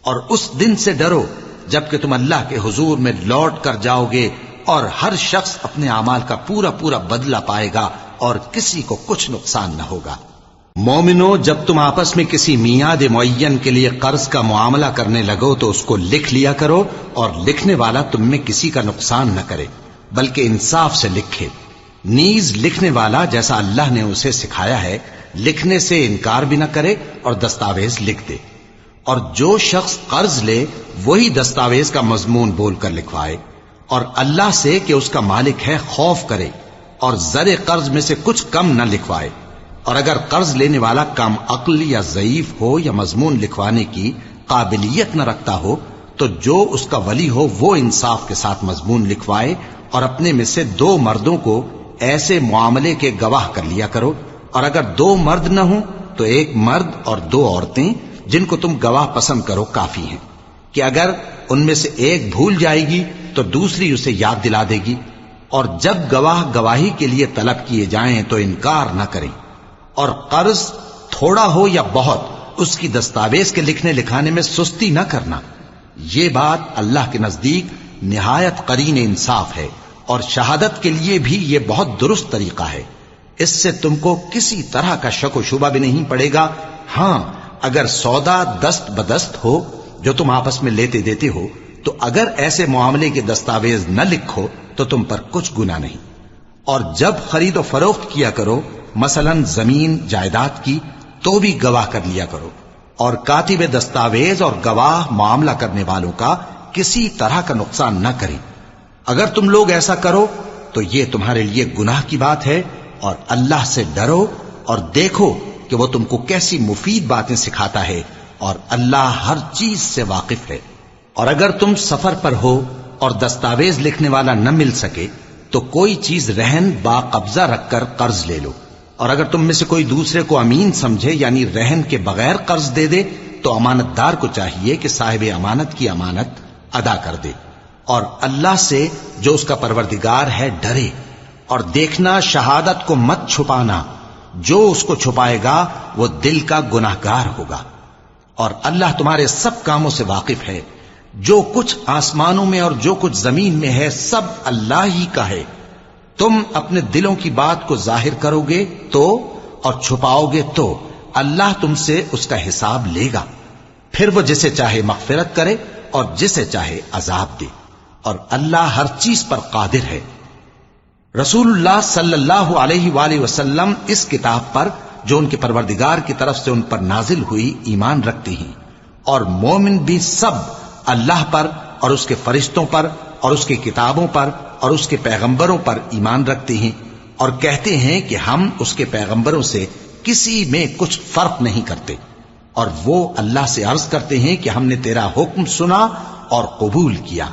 اور اس دن سے ڈرو جبکہ تم اللہ کے حضور میں لوٹ کر جاؤ گے، اور ہر شخص اپنے اعمال کا پورا پورا بدلہ پائے گا اور کسی کو کچھ نقصان نہ ہوگا۔ مومنو، جب تم آپس میں کسی میعاد معین کے لیے قرض کا معاملہ کرنے لگو تو اس کو لکھ لیا کرو، اور لکھنے والا تم میں کسی کا نقصان نہ کرے بلکہ انصاف سے لکھے۔ نیز لکھنے والا جیسا اللہ نے اسے سکھایا ہے لکھنے سے انکار بھی نہ کرے اور دستاویز لکھ دے۔ اور جو شخص قرض لے وہی دستاویز کا مضمون بول کر لکھوائے، اور اللہ سے کہ اس کا مالک ہے خوف کرے، اور زر قرض میں سے کچھ کم نہ لکھوائے۔ اور اگر قرض لینے والا کم عقل یا ضعیف ہو یا مضمون لکھوانے کی قابلیت نہ رکھتا ہو تو جو اس کا ولی ہو وہ انصاف کے ساتھ مضمون لکھوائے، اور اپنے میں سے 2 مردوں کو ایسے معاملے کے گواہ کر لیا کرو، اور اگر 2 مرد نہ ہوں تو 1 مرد اور 2 عورتیں جن کو تم گواہ پسند کرو کافی ہیں، کہ اگر ان میں سے ایک بھول جائے گی تو دوسری اسے یاد دلا دے گی۔ اور جب گواہ گواہی کے لیے طلب کیے جائیں تو انکار نہ کریں۔ اور قرض تھوڑا ہو یا بہت اس کی دستاویز کے لکھنے لکھانے میں سستی نہ کرنا. یہ بات اللہ کے نزدیک نہایت قرین انصاف ہے، اور شہادت کے لیے بھی یہ بہت درست طریقہ ہے. اس سے تم کو کسی طرح کا شک و شبہ بھی نہیں پڑے گا. ہاں، اگر سودا دست بدست ہو جو تم آپس میں لیتے دیتے ہو، تو اگر ایسے معاملے کے دستاویز نہ لکھو تو تم پر کچھ گناہ نہیں. اور جب خرید و فروخت کیا کرو، مثلا زمین جائیداد کی، تو بھی گواہ کر لیا کرو. اور کاتب دستاویز اور گواہ معاملہ کرنے والوں کا کسی طرح کا نقصان نہ کریں. اگر تم لوگ ایسا کرو تو یہ تمہارے لیے گناہ کی بات ہے. اور اللہ سے ڈرو اور دیکھو کہ وہ تم کو کیسی مفید باتیں سکھاتا ہے، اور اللہ ہر چیز سے واقف ہے. اور اگر تم سفر پر ہو اور دستاویز لکھنے والا نہ مل سکے تو کوئی چیز رہن با قبضہ رکھ کر قرض لے لو. اور اگر تم میں سے کوئی دوسرے کو امین سمجھے، یعنی رہن کے بغیر قرض دے دے، تو امانت دار کو چاہیے کہ صاحب امانت کی امانت ادا کر دے. اور اللہ سے جو اس کا پروردگار ہے ڈرے. اور دیکھنا، شہادت کو مت چھپانا، جو اس کو چھپائے گا وہ دل کا گناہگار ہوگا. اور اللہ تمہارے سب کاموں سے واقف ہے. جو کچھ آسمانوں میں اور جو کچھ زمین میں ہے سب اللہ ہی کا ہے. تم اپنے دلوں کی بات کو ظاہر کرو گے تو، اور چھپاؤ گے تو، اللہ تم سے اس کا حساب لے گا. پھر وہ جسے چاہے مغفرت کرے اور جسے چاہے عذاب دے. اور اللہ ہر چیز پر قادر ہے. رسول اللہ صلی اللہ علیہ وآلہ وسلم اس کتاب پر جو ان کے پروردگار کی طرف سے ان پر نازل ہوئی ایمان رکھتے ہیں. اور مومن بھی سب اللہ پر اور اس کے فرشتوں پر اور اس کی کتابوں پر اور اس کے پیغمبروں پر ایمان رکھتے ہیں، اور کہتے ہیں کہ ہم اس کے پیغمبروں سے کسی میں کچھ فرق نہیں کرتے. اور وہ اللہ سے عرض کرتے ہیں کہ ہم نے تیرا حکم سنا اور قبول کیا.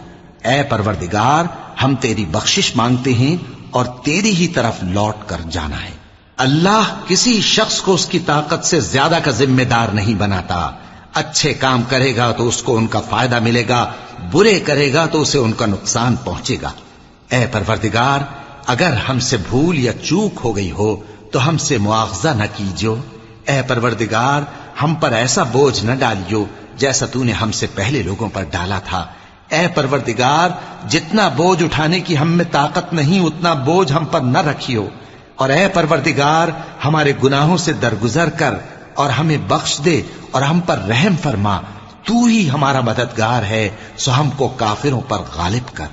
اے پروردگار، ہم تیری بخشش مانگتے ہیں اور تیری ہی طرف لوٹ کر جانا ہے. اللہ کسی شخص کو اس کی طاقت سے زیادہ کا ذمہ دار نہیں بناتا. اچھے کام کرے گا تو اس کو ان کا فائدہ ملے گا، برے کرے گا تو اسے ان کا نقصان پہنچے گا. اے پروردگار، اگر ہم سے بھول یا چوک ہو گئی ہو تو ہم سے مواخذہ نہ کیجو. اے پروردگار، ہم پر ایسا بوجھ نہ ڈالیو جیسا تو نے ہم سے پہلے لوگوں پر ڈالا تھا. اے پروردگار، جتنا بوجھ اٹھانے کی ہم میں طاقت نہیں اتنا بوجھ ہم پر نہ رکھیو. اور اے پروردگار، ہمارے گناہوں سے درگزر کر اور ہمیں بخش دے اور ہم پر رحم فرما. تو ہی ہمارا مددگار ہے، سو ہم کو کافروں پر غالب کر.